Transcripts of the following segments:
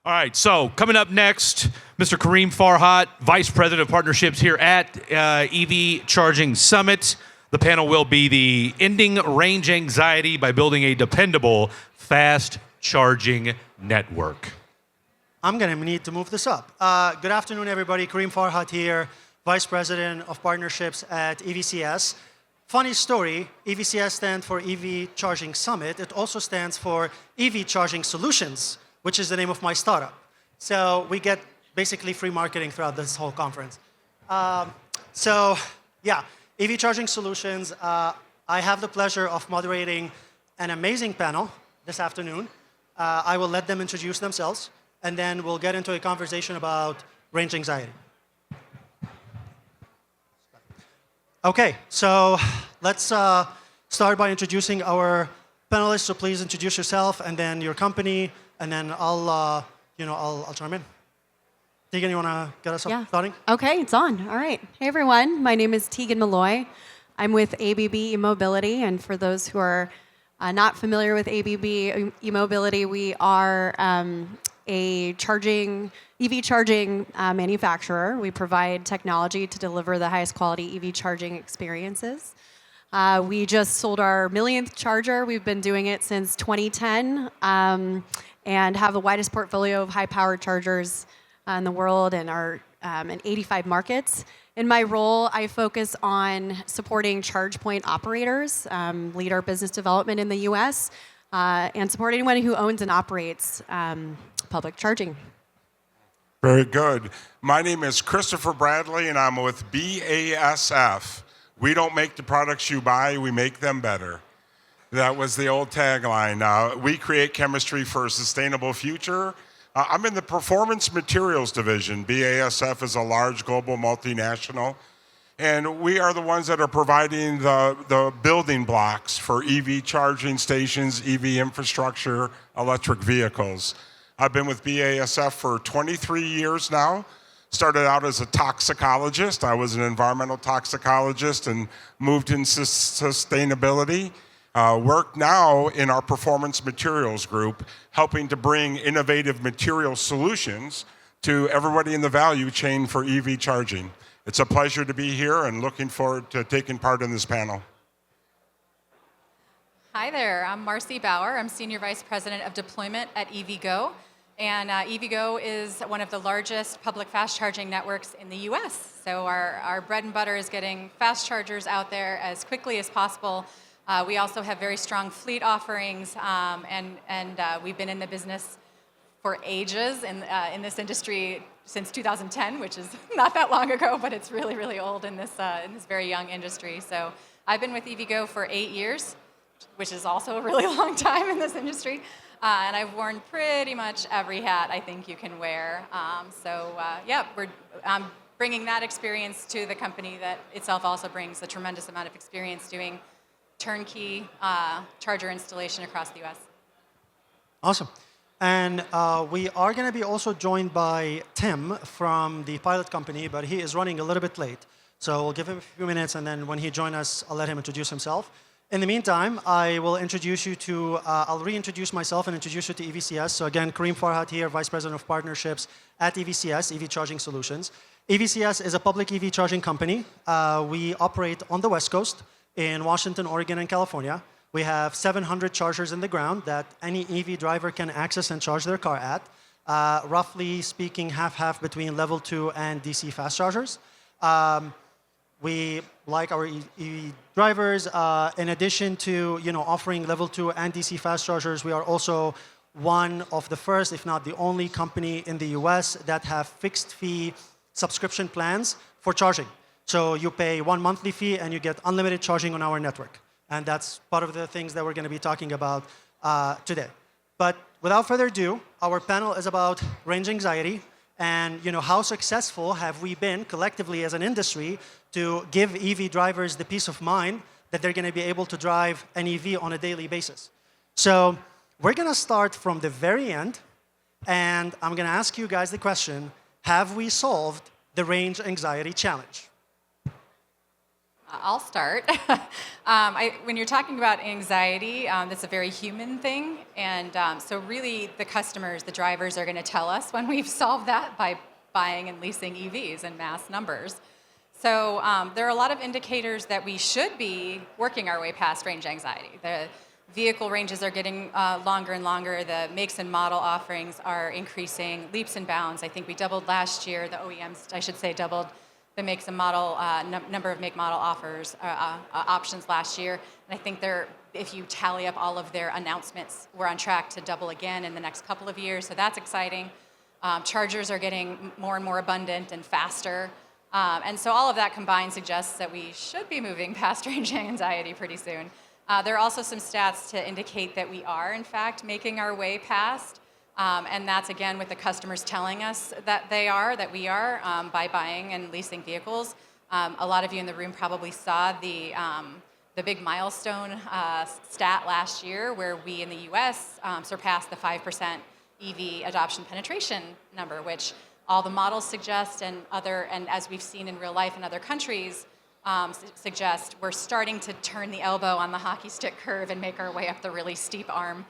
All right, so coming up next, Mr. Kareem Farhat, Vice President of Partnerships here at EV Charging Summit. The panel will be the Ending Range Anxiety by Building a Dependable, Fast Charging Network. I'm going to need to move this up. Good afternoon, everybody. Kareem Farhat here, Vice President of Partnerships at EVCS. Funny story, EVCS stands for EV Charging Summit. It also stands for EV Charging Solutions, which is the name of my startup. So we get basically free marketing throughout this whole conference. EV Charging Solutions. I have the pleasure of moderating an amazing panel this afternoon. I will let them introduce themselves, and then we'll get into a conversation about range anxiety. Okay, so let's start by introducing our panelists. So please introduce yourself and then your company, and then I'll chime in. Tegan, you want to get us starting? Okay, it's on. All right. Hey, everyone. My name is Tegan Malloy. I'm with ABB eMobility, and for those who are not familiar with ABB eMobility, we are a EV charging manufacturer. We provide technology to deliver the highest quality EV charging experiences. We just sold our millionth charger. We've been doing it since 2010 and have the widest portfolio of high-powered chargers in the world and are in 85 markets. In my role, I focus on supporting charge point operators, lead our business development in the US, and support anyone who owns and operates public charging. Very good. My name is Christopher Bradley, and I'm with BASF. We don't make the products you buy, we make them better. That was the old tagline. We create chemistry for a sustainable future. I'm in the Performance Materials Division. BASF is a large global multinational, and we are the ones that are providing the building blocks for EV charging stations, EV infrastructure, electric vehicles. I've been with BASF for 23 years now. Started out as a toxicologist. I was an environmental toxicologist and moved into sustainability. Work now in our Performance Materials group, helping to bring innovative material solutions to everybody in the value chain for EV charging. It's a pleasure to be here and looking forward to taking part in this panel. Hi there, I'm Marcy Bauer. I'm Senior Vice President of Deployment at EVgo. And EVgo is one of the largest public fast charging networks in the US. So our bread and butter is getting fast chargers out there as quickly as possible. We also have very strong fleet offerings, and we've been in the business for ages in this industry since 2010, which is not that long ago, but it's really, really old in this very young industry. So I've been with EVgo for 8 years, which is also a really long time in this industry. And I've worn pretty much every hat I think you can wear. I'm bringing that experience to the company that itself also brings a tremendous amount of experience doing turnkey charger installation across the US. Awesome. And we are going to be also joined by Tim from the pilot company, but he is running a little bit late. So we'll give him a few minutes, and then when he joins us, I'll let him introduce himself. In the meantime, I will introduce you to, I'll reintroduce myself and introduce you to EVCS. So again, Kareem Farhat here, Vice President of Partnerships at EVCS, EV Charging Solutions. EVCS is a public EV charging company. We operate on the West Coast in Washington, Oregon, and California. We have 700 chargers in the ground that any EV driver can access and charge their car at. Roughly speaking, half-half between level 2 and DC fast chargers. We like our EV drivers. In addition to offering level 2 and DC fast chargers, we are also one of the first, if not the only company in the US that have fixed fee subscription plans for charging. So you pay one monthly fee and you get unlimited charging on our network. And that's part of the things that we're going to be talking about today. But without further ado, our panel is about range anxiety. And how successful have we been collectively as an industry to give EV drivers the peace of mind that they're going to be able to drive an EV on a daily basis. So we're going to start from the very end, and I'm going to ask you guys the question, have we solved the range anxiety challenge? I'll start. When you're talking about anxiety, that's a very human thing. And so really the customers, the drivers are going to tell us when we've solved that by buying and leasing EVs in mass numbers. So there are a lot of indicators that we should be working our way past range anxiety. The vehicle ranges are getting longer and longer. The makes and model offerings are increasing leaps and bounds. I think we doubled last year. The OEMs, I should say, doubled the makes and model number of make model offers options last year. And I think if you tally up all of their announcements, we're on track to double again in the next couple of years. So that's exciting. Chargers are getting more and more abundant and faster. And so all of that combined suggests that we should be moving past range anxiety pretty soon. There are also some stats to indicate that we are, in fact, making our way past. And that's, again, with the customers telling us that we are, by buying and leasing vehicles. A lot of you in the room probably saw the big milestone stat last year where we in the US surpassed the 5% EV adoption penetration number, which all the models suggest and as we've seen in real life in other countries, suggest we're starting to turn the elbow on the hockey stick curve and make our way up the really steep arm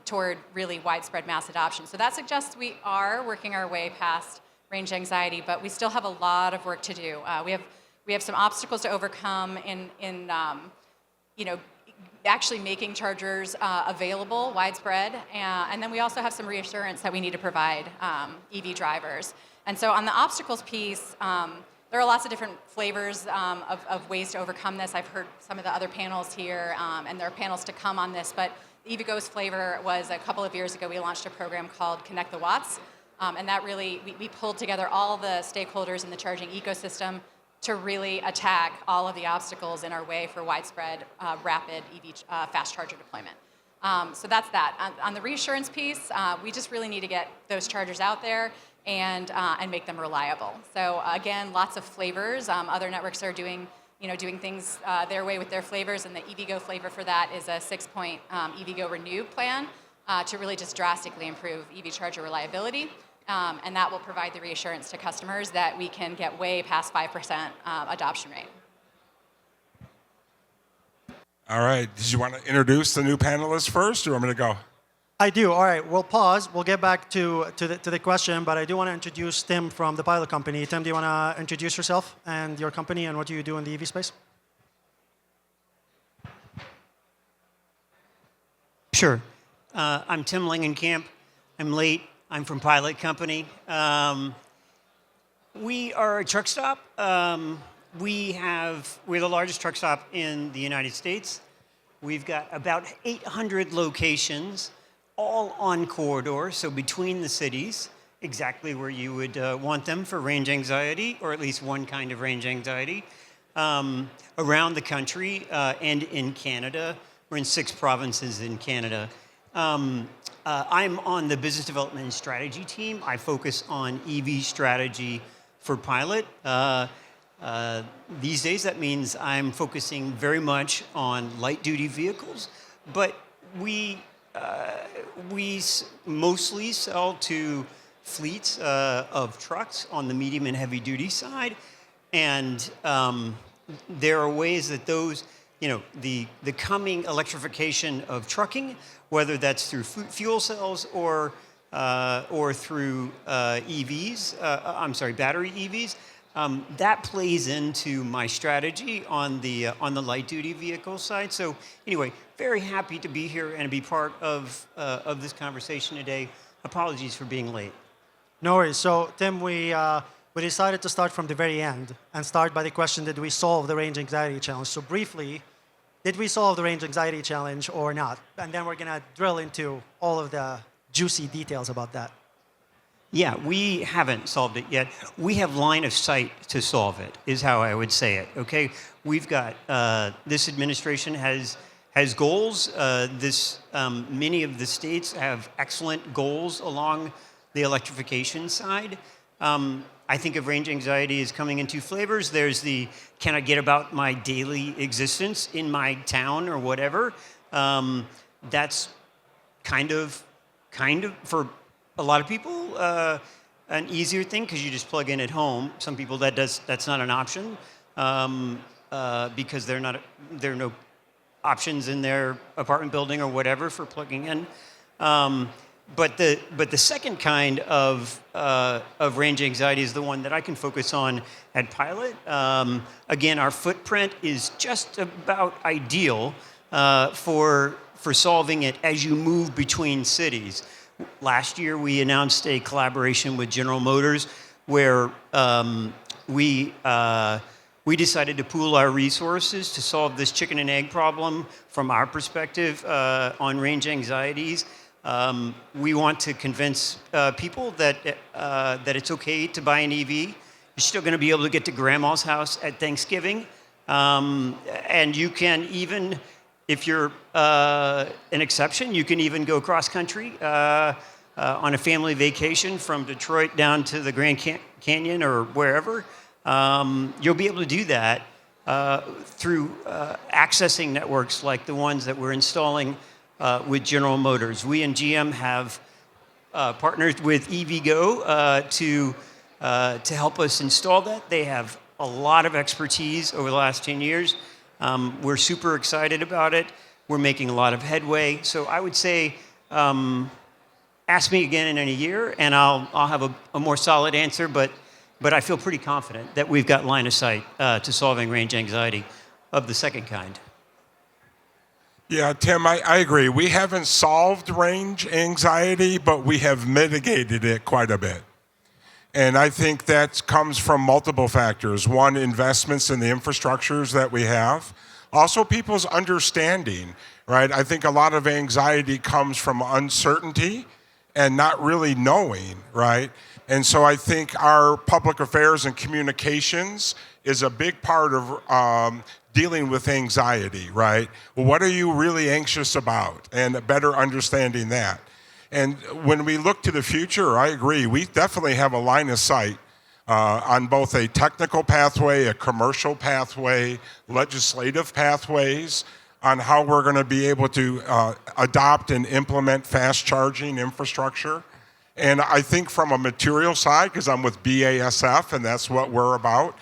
toward really widespread mass adoption. So that suggests we are working our way past range anxiety, but we still have a lot of work to do. We have some obstacles to overcome in actually making chargers available, widespread, and then we also have some reassurance that we need to provide EV drivers. And so on the obstacles piece, there are lots of different flavors of ways to overcome this. I've heard some of the other panels here, and there are panels to come on this, but EVgo's flavor was a couple of years ago, we launched a program called Connect the Watts, and that really, we pulled together all the stakeholders in the charging ecosystem to really attack all of the obstacles in our way for widespread, rapid EV fast charger deployment. So that's that. On the reassurance piece, we just really need to get those chargers out there and make them reliable. So again, lots of flavors. Other networks are doing things their way with their flavors, and the EVgo flavor for that is a 6-point EVgo Renew plan to really just drastically improve EV charger reliability. And that will provide the reassurance to customers that we can get way past 5% adoption rate. All right. Did you want to introduce the new panelists first, or you want me to go? I do. All right, we'll pause. We'll get back to the question, but I do want to introduce Tim from the Pilot Company. Tim, do you want to introduce yourself and your company and what do you do in the EV space? Sure. I'm Tim Langenkamp. I'm late. I'm from Pilot Company. We are a truck stop. We're the largest truck stop in the United States. We've got about 800 locations, all on corridor, so between the cities, exactly where you would want them for range anxiety, or at least one kind of range anxiety. Around the country and in Canada. We're in 6 provinces in Canada. I'm on the business development and strategy team. I focus on EV strategy for Pilot. These days, that means I'm focusing very much on light-duty vehicles, but we mostly sell to fleets of trucks on the medium and heavy-duty side, and there are ways that those, the coming electrification of trucking, whether that's through fuel cells or through battery EVs, that plays into my strategy on the light-duty vehicle side. So anyway, very happy to be here and to be part of this conversation today. Apologies for being late. No worries. So, Tim, we decided to start from the very end and start by the question, did we solve the range anxiety challenge? So briefly, did we solve the range anxiety challenge or not? And then we're going to drill into all of the juicy details about that. Yeah, we haven't solved it yet. We have line of sight to solve it, is how I would say it, okay? We've got, this administration has goals. Many of the states have excellent goals along the electrification side. I think of range anxiety as coming in 2 flavors. There's the, can I get about my daily existence in my town or whatever? That's kind of, for a lot of people, an easier thing because you just plug in at home. Some people that's not an option. because there are no options in their apartment building or whatever for plugging in. But the second kind of range anxiety is the one that I can focus on at Pilot. Again, our footprint is just about ideal for solving it as you move between cities. Last year, we announced a collaboration with General Motors where we decided to pool our resources to solve this chicken and egg problem from our perspective on range anxieties. We want to convince people that it's okay to buy an EV. You're still going to be able to get to grandma's house at Thanksgiving. And you can even, if you're an exception, you can even go cross country on a family vacation from Detroit down to the Grand Canyon or wherever. You'll be able to do that through accessing networks like the ones that we're installing with General Motors. We and GM have partnered with EVgo to help us install that. They have a lot of expertise over the last 10 years. We're super excited about it. We're making a lot of headway. So I would say, ask me again in a year, and I'll have a more solid answer. But I feel pretty confident that we've got line of sight to solving range anxiety of the second kind. Yeah, Tim, I agree. We haven't solved range anxiety, but we have mitigated it quite a bit. And I think that comes from multiple factors. One, investments in the infrastructures that we have. Also, people's understanding, right? I think a lot of anxiety comes from uncertainty and not really knowing, right? And so I think our public affairs and communications is a big part of dealing with anxiety, right? Well, what are you really anxious about? And better understanding that. And when we look to the future, I agree, we definitely have a line of sight on both a technical pathway, a commercial pathway, legislative pathways, on how we're going to be able to adopt and implement fast charging infrastructure. And I think from a material side, because I'm with BASF and that's what we're about,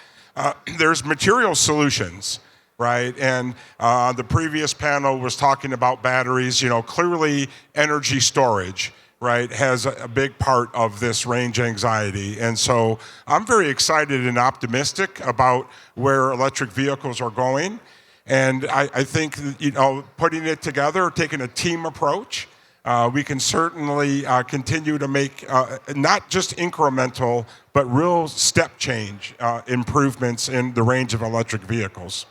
there's material solutions, right? And the previous panel was talking about batteries. You know, clearly energy storage, right, has a big part of this range anxiety. And so I'm very excited and optimistic about where electric vehicles are going. And I think, you know, putting it together, taking a team approach, we can certainly continue to make not just incremental, but real step change improvements in the range of electric vehicles.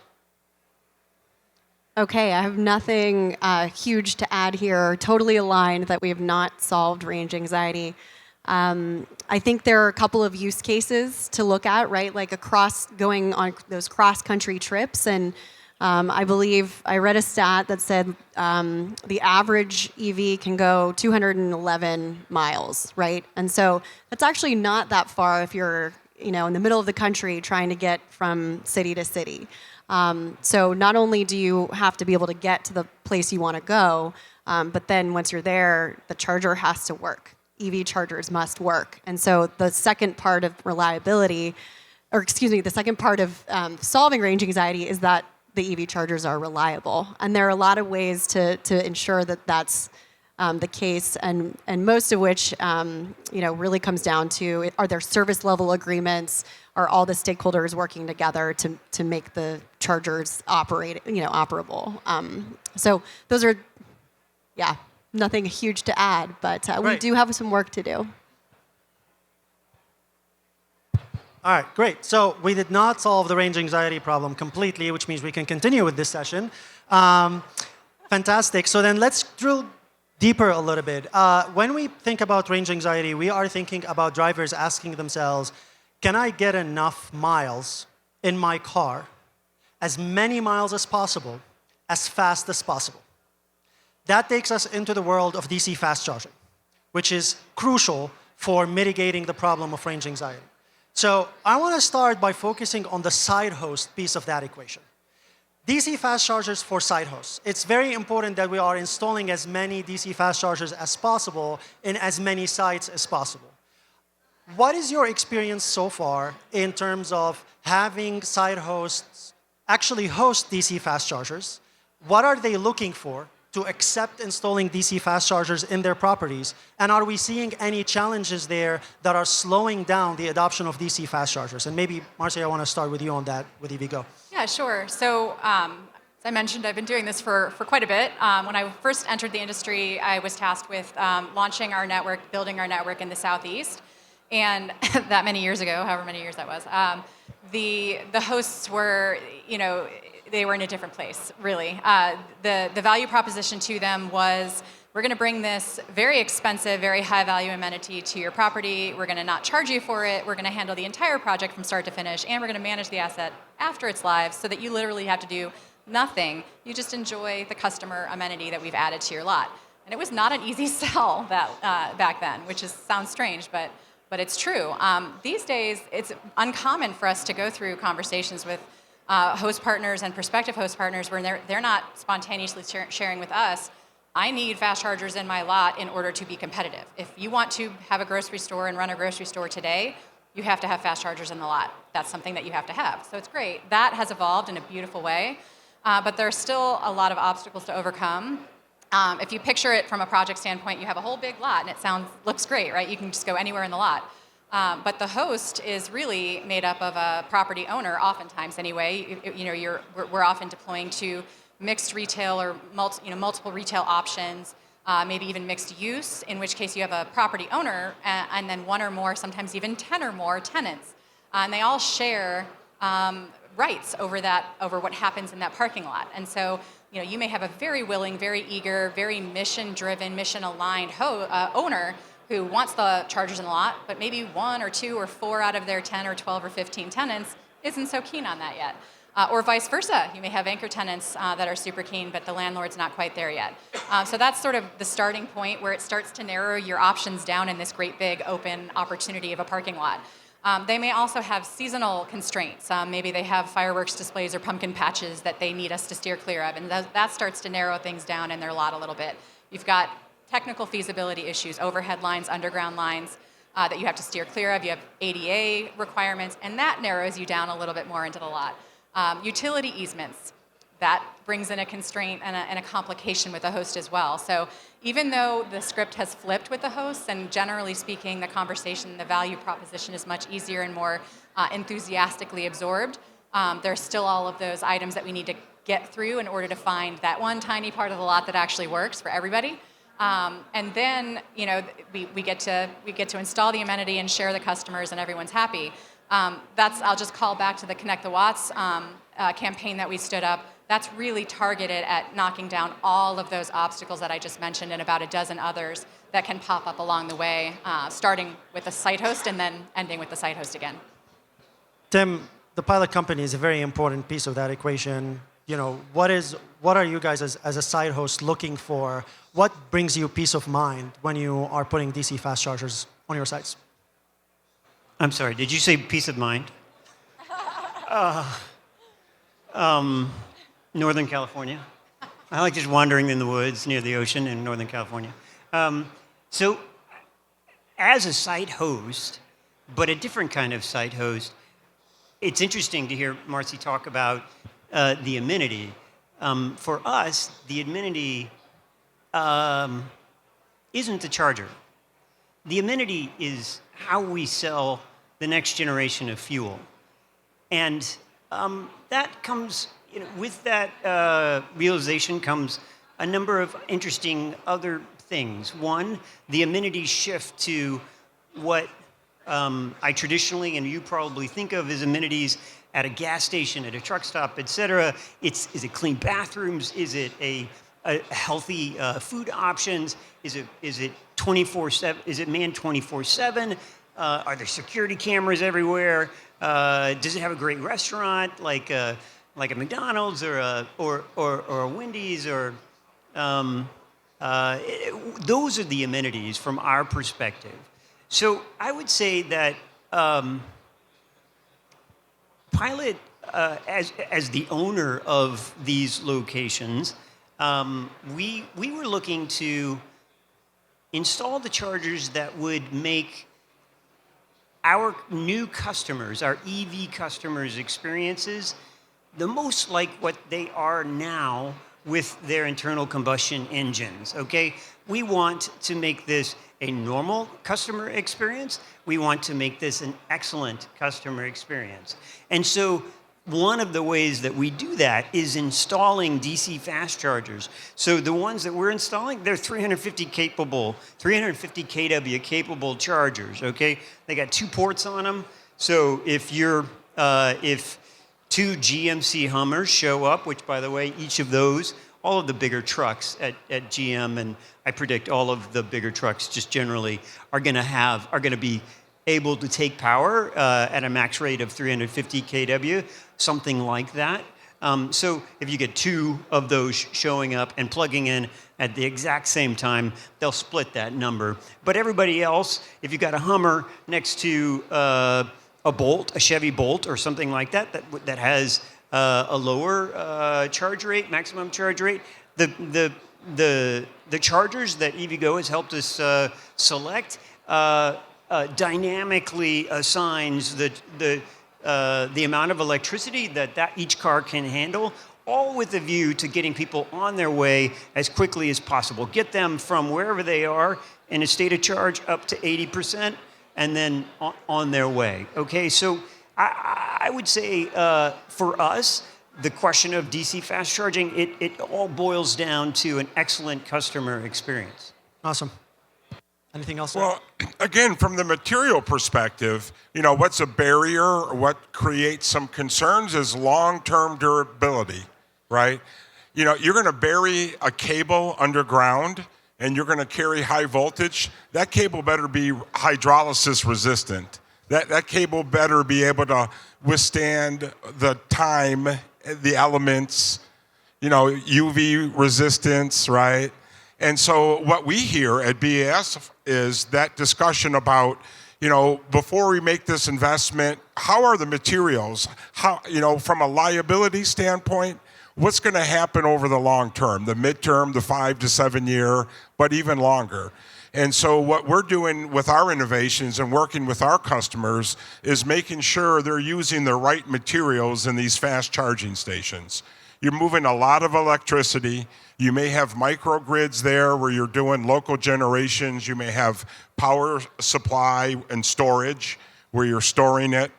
Okay, I have nothing huge to add here. Totally aligned that we have not solved range anxiety. I think there are a couple of use cases to look at, right? Like going on those cross-country trips. And I believe I read a stat that said the average EV can go 211 miles, right? And so that's actually not that far if you're, you know, in the middle of the country trying to get from city to city. So not only do you have to be able to get to the place you want to go, but then once you're there, the charger has to work. EV chargers must work. And so the second part of reliability, or excuse me, the second part of solving range anxiety is that the EV chargers are reliable. And there are a lot of ways to ensure that that's the case, and most of which you know, really comes down to, are there service level agreements? Are all the stakeholders working together to make the chargers operate, you know, operable? So those are, yeah, nothing huge to add, but we do have some work to do. All right, great. So we did not solve the range anxiety problem completely, which means we can continue with this session. Fantastic. So then let's drill deeper a little bit. When we think about range anxiety, we are thinking about drivers asking themselves, can I get enough miles in my car, as many miles as possible, as fast as possible? That takes us into the world of DC fast charging, which is crucial for mitigating the problem of range anxiety. So I want to start by focusing on the side host piece of that equation. DC fast chargers for side hosts. It's very important that we are installing as many DC fast chargers as possible in as many sites as possible. What is your experience so far in terms of having side hosts actually host DC fast chargers? What are they looking for to accept installing DC fast chargers in their properties? And are we seeing any challenges there that are slowing down the adoption of DC fast chargers? And maybe, Marcy, I want to start with you on that with EVgo. Yeah, sure. So, as I mentioned, I've been doing this for quite a bit. When I first entered the industry, I was tasked with launching our network, building our network in the Southeast. And that many years ago, however many years that was, the hosts were, they were in a different place, really. The value proposition to them was, we're going to bring this very expensive, very high-value amenity to your property. We're going to not charge you for it. We're going to handle the entire project from start to finish, and we're going to manage the asset after it's live so that you literally have to do nothing. You just enjoy the customer amenity that we've added to your lot. And it was not an easy sell back then, which sounds strange, but it's true. These days, it's uncommon for us to go through conversations with host partners and prospective host partners where they're not spontaneously sharing with us, I need fast chargers in my lot in order to be competitive. If you want to have a grocery store and run a grocery store today, you have to have fast chargers in the lot. That's something that you have to have. So it's great. That has evolved in a beautiful way, but there's still a lot of obstacles to overcome. If you picture it from a project standpoint, you have a whole big lot, and it looks great, right? You can just go anywhere in the lot. But the host is really made up of a property owner, oftentimes anyway. We're often deploying to mixed retail or multiple retail options, maybe even mixed use, in which case you have a property owner and then one or more, sometimes even 10 or more tenants. And they all share rights over what happens in that parking lot. And so you may have a very willing, very eager, very mission-driven, mission-aligned owner who wants the chargers in the lot, but maybe 1 or 2 or 4 out of their 10 or 12 or 15 tenants isn't so keen on that yet. Or vice versa. You may have anchor tenants that are super keen, but the landlord's not quite there yet. So that's sort of the starting point where it starts to narrow your options down in this great big open opportunity of a parking lot. They may also have seasonal constraints. Maybe they have fireworks displays or pumpkin patches that they need us to steer clear of, and that starts to narrow things down in their lot a little bit. You've got technical feasibility issues, overhead lines, underground lines that you have to steer clear of. You have ADA requirements, and that narrows you down a little bit more into the lot. Utility easements, that brings in a constraint and a complication with the host as well. So even though the script has flipped with the hosts, and generally speaking, the conversation, the value proposition is much easier and more enthusiastically absorbed, there's still all of those items that we need to get through in order to find that one tiny part of the lot that actually works for everybody. And then we get to install the amenity and share the customers, and everyone's happy. I'll just call back to the Connect the Watts campaign that we stood up. That's really targeted at knocking down all of those obstacles that I just mentioned and about a dozen others that can pop up along the way, starting with the site host and then ending with the site host again. Tim, the pilot company is a very important piece of that equation. What are you guys as a site host looking for? What brings you peace of mind when you are putting DC fast chargers on your sites? I'm sorry, did you say peace of mind? Northern California. I like just wandering in the woods near the ocean in Northern California. So as a site host, but a different kind of site host, it's interesting to hear Marcy talk about the amenity. For us, the amenity isn't the charger. The amenity is how we sell the next generation of fuel. And that comes, with that realization comes a number of interesting other things. One, the amenities shift to what I traditionally, and you probably think of as amenities at a gas station, at a truck stop, et cetera. Is it clean bathrooms? Is it a healthy food options? Is it 24/7? Is it manned 24/7? Are there security cameras everywhere? Does it have a great restaurant like a McDonald's or a Wendy's or those are the amenities from our perspective. So I would say that Pilot, as the owner of these locations, we were looking to install the chargers that would make our new customers, our EV customers' experiences the most like what they are now with their internal combustion engines, okay? We want to make this a normal customer experience. We want to make this an excellent customer experience. And so one of the ways that we do that is installing DC fast chargers. So the ones that we're installing, they're 350 kW capable chargers, okay? They got 2 ports on them. So if if 2 GMC Hummers show up, which by the way, each of those, all of the bigger trucks at GM, and I predict all of the bigger trucks just generally are gonna be able to take power at a max rate of 350 kW, something like that. So if you get 2 of those showing up and plugging in at the exact same time, they'll split that number. But everybody else, if you got a Hummer next to a Bolt, a Chevy Bolt or something like that, that has a lower charge rate, maximum charge rate, the chargers that EVgo has helped us select dynamically assigns the amount of electricity that each car can handle, all with a view to getting people on their way as quickly as possible. Get them from wherever they are in a state of charge up to 80%, and then on their way. Okay, so I would say for us, the question of DC fast charging, it all boils down to an excellent customer experience. Awesome. Anything else? Well, again, from the material perspective, what's a barrier, what creates some concerns is long-term durability, right? You're going to bury a cable underground and you're going to carry high voltage. That cable better be hydrolysis resistant. That cable better be able to withstand the time, the elements, UV resistance, right? And so what we hear at BAS is that discussion about, before we make this investment, how are the materials? How, from a liability standpoint, what's going to happen over the long term, the midterm, the 5 to 7 year, but even longer? And so what we're doing with our innovations and working with our customers is making sure they're using the right materials in these fast charging stations. You're moving a lot of electricity. You may have microgrids there where you're doing local generations. You may have power supply and storage where you're storing it.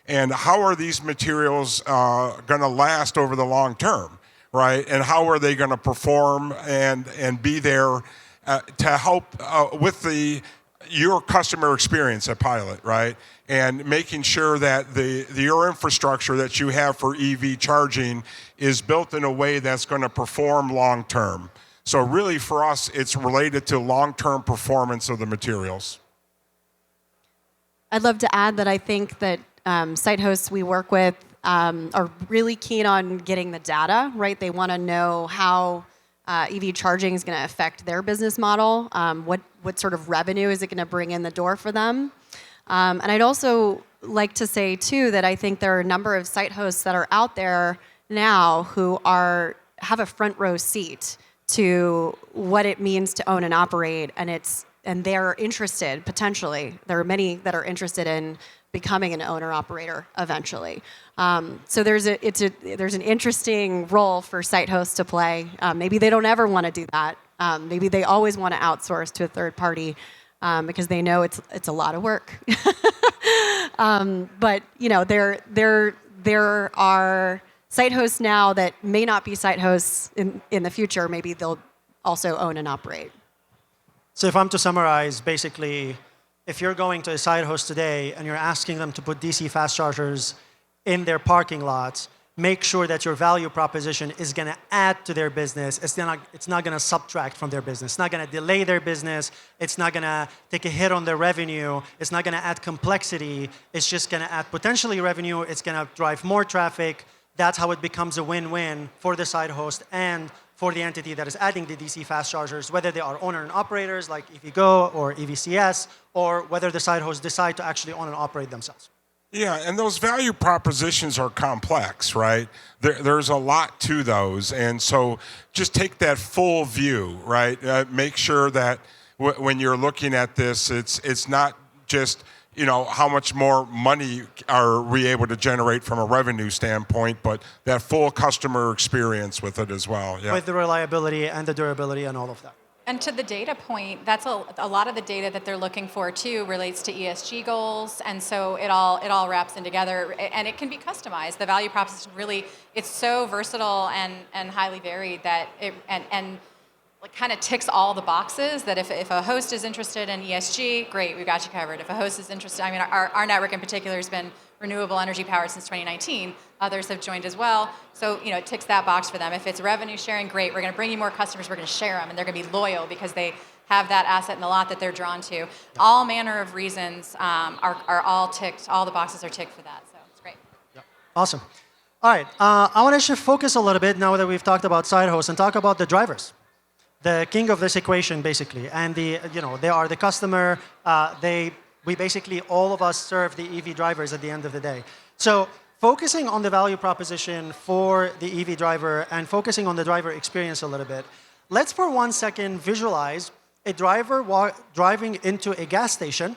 And how are these materials going to last over the long term, right? And how are they going to perform and be there to help with your customer experience at Pilot, right? And making sure that your infrastructure that you have for EV charging is built in a way that's going to perform long term. So really for us, it's related to long-term performance of the materials. I'd love to add that I think that site hosts we work with are really keen on getting the data, right? They want to know how EV charging is going to affect their business model. What sort of revenue is it going to bring in the door for them? And I'd also like to say, too, that I think there are a number of site hosts that are out there now who have a front row seat to what it means to own and operate, and they're interested, potentially. There are many that are interested in becoming an owner-operator eventually. So there's an interesting role for site hosts to play. Maybe they don't ever want to do that. Maybe they always want to outsource to a third party because they know it's a lot of work. But there are site hosts now that may not be site hosts in the future. Maybe they'll also own and operate. So if I'm to summarize, basically, if you're going to a site host today and you're asking them to put DC fast chargers in their parking lots, make sure that your value proposition is going to add to their business. It's not going to subtract from their business. It's not going to delay their business. It's not going to take a hit on their revenue. It's not going to add complexity. It's just going to add potentially revenue. It's going to drive more traffic. That's how it becomes a win-win for the site host and for the entity that is adding the DC fast chargers, whether they are owner and operators like EVgo or EVCS, or whether the site hosts decide to actually own and operate themselves. Yeah, and those value propositions are complex, right? There's a lot to those, and so just take that full view, right? Make sure that when you're looking at this, it's not just how much more money are we able to generate from a revenue standpoint, but that full customer experience with it as well. Yeah. With the reliability and the durability and all of that. And to the data point, that's a lot of the data that they're looking for too relates to ESG goals, and so it all wraps in together, and it can be customized. The value proposition really, it's so versatile and highly varied that it like kind of ticks all the boxes. That if a host is interested in ESG, great, we've got you covered. If a host is interested, I mean, our network in particular has been renewable energy powered since 2019. Others have joined as well. So, it ticks that box for them. If it's revenue sharing, great. We're going to bring you more customers. We're going to share them, and they're going to be loyal because they have that asset in the lot that they're drawn to. All manner of reasons are all ticked. All the boxes are ticked for that. So it's great. Awesome. All right. I want to shift focus a little bit now that we've talked about side hosts and talk about the drivers. The king of this equation, basically. And they are the customer. We basically, all of us serve the EV drivers at the end of the day. So focusing on the value proposition for the EV driver and focusing on the driver experience a little bit, let's for 1 second visualize a driver driving into a gas station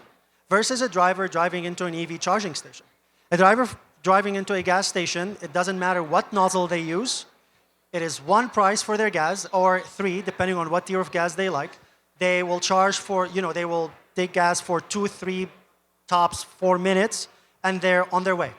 versus a driver driving into an EV charging station. A driver driving into a gas station, it doesn't matter what nozzle they use. It is one price for their gas, or three, depending on what tier of gas they like. They will charge for, they will take gas for 2, 3, tops 4 minutes, and they're on their way.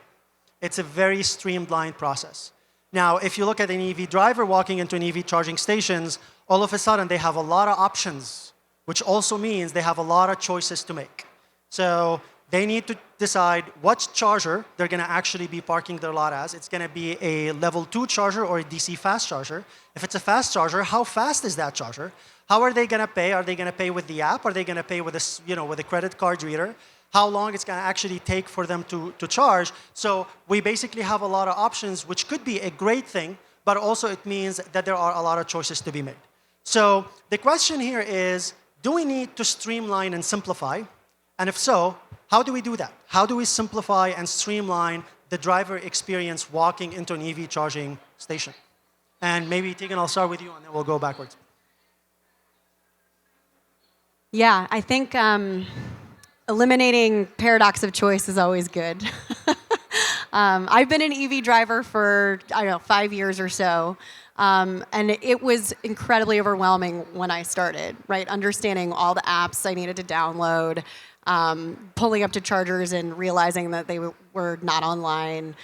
It's a very streamlined process. Now, if you look at an EV driver walking into an EV charging stations, all of a sudden they have a lot of options, which also means they have a lot of choices to make. So they need to decide what charger they're going to actually be parking their lot as. It's going to be a level 2 charger or a DC fast charger. If it's a fast charger, how fast is that charger? How are they going to pay? Are they going to pay with the app? Are they going to pay with a credit card reader? How long it's going to actually take for them to charge? So we basically have a lot of options, which could be a great thing, but also it means that there are a lot of choices to be made. So the question here is, do we need to streamline and simplify? And if so, how do we do that? How do we simplify and streamline the driver experience walking into an EV charging station? And maybe, Tegan, I'll start with you, and then we'll go backwards. Yeah, I think eliminating paradox of choice is always good. I've been an EV driver for, 5 years or so. And it was incredibly overwhelming when I started, right? Understanding all the apps I needed to download, pulling up to chargers and realizing that they were not online,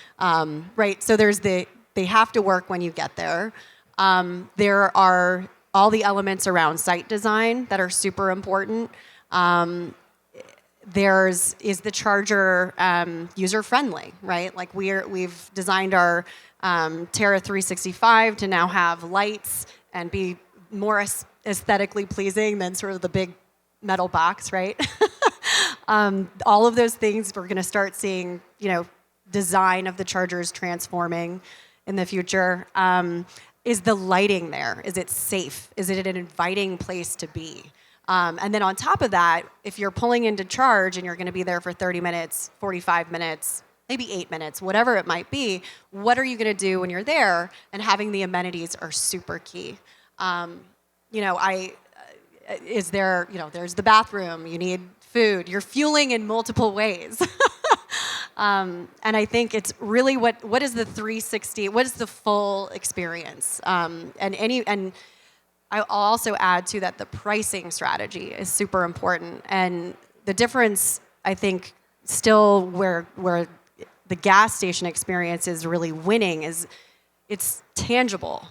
right? So they have to work when you get there. There are all the elements around site design that are super important. Is the charger user-friendly, right? Like we've designed our Terra 365 to now have lights and be more aesthetically pleasing than sort of the big metal box, right? All of those things, we're going to start seeing, design of the chargers transforming in the future. Is the lighting there? Is it safe? Is it an inviting place to be? And then on top of that, if you're pulling into charge and you're going to be there for 30 minutes, 45 minutes, maybe 8 minutes, whatever it might be, what are you going to do when you're there? And having the amenities are super key. There's the bathroom, you need food, you're fueling in multiple ways. And I think it's really what is the 360, what is the full experience? And I'll also add to that the pricing strategy is super important. And the difference, I think, still where the gas station experience is really winning is it's tangible.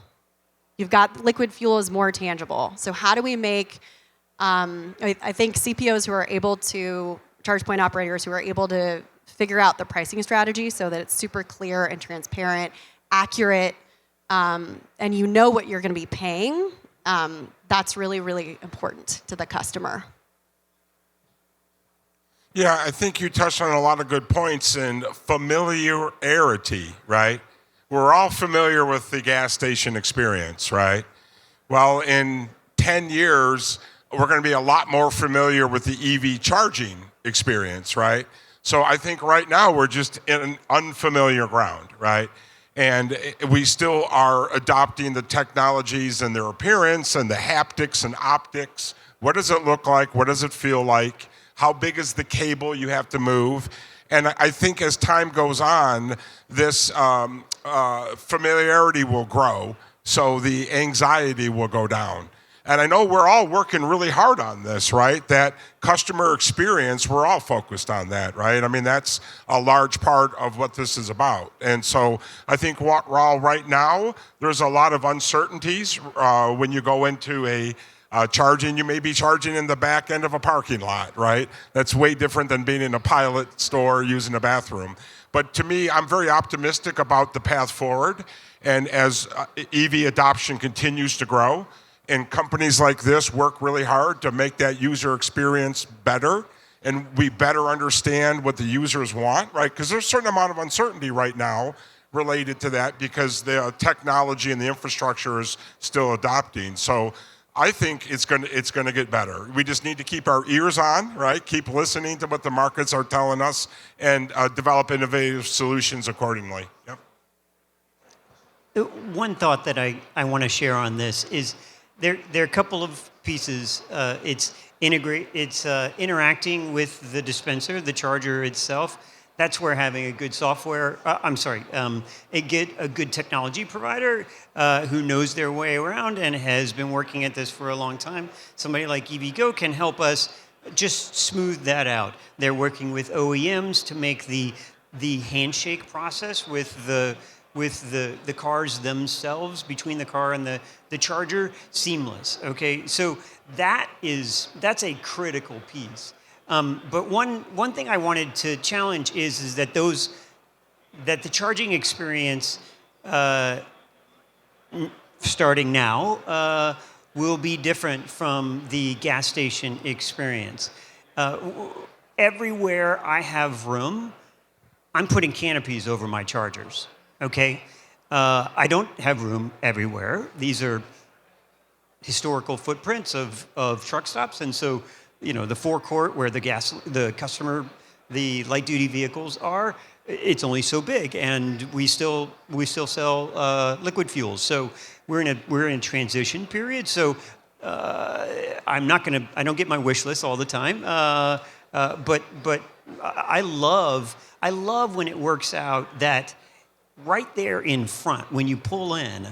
You've got liquid fuel is more tangible. So how do we make, I think CPOs who are able to, charge point operators who are able to figure out the pricing strategy so that it's super clear and transparent, accurate, and you know what you're going to be paying, that's really, really important to the customer. Yeah, I think you touched on a lot of good points in familiarity, right? We're all familiar with the gas station experience, right? Well, in 10 years, we're going to be a lot more familiar with the EV charging experience, right? So I think right now we're just in an unfamiliar ground, right? And we still are adopting the technologies and their appearance and the haptics and optics. What does it look like? What does it feel like? How big is the cable you have to move? And I think as time goes on, this familiarity will grow, so the anxiety will go down. And I know we're all working really hard on this, right? That customer experience, we're all focused on that, right? I mean, that's a large part of what this is about. And so I think Raul, right now, there's a lot of uncertainties when you go into a charging. You may be charging in the back end of a parking lot, right? That's way different than being in a pilot store using a bathroom. But to me, I'm very optimistic about the path forward. And as EV adoption continues to grow, and companies like this work really hard to make that user experience better, and we better understand what the users want, right? Because there's a certain amount of uncertainty right now related to that because the technology and the infrastructure is still adopting. So I think it's going to get better. We just need to keep our ears on, right? Keep listening to what the markets are telling us and develop innovative solutions accordingly. Yep. One thought that I want to share on this is there are a couple of pieces. It's interacting with the dispenser, the charger itself. That's where having a good a good technology provider who knows their way around and has been working at this for a long time. Somebody like EVgo can help us just smooth that out. They're working with OEMs to make the handshake process with the cars themselves, between the car and the charger, seamless. Okay, so that's a critical piece. But one thing I wanted to challenge is that the charging experience starting now will be different from the gas station experience. Everywhere I have room, I'm putting canopies over my chargers. Okay, I don't have room everywhere. These are historical footprints of truck stops, and so the forecourt where the light duty vehicles are, it's only so big, and we still sell liquid fuels. So we're in a transition period. So I don't get my wish list all the time, but I love when it works out that right there in front, when you pull in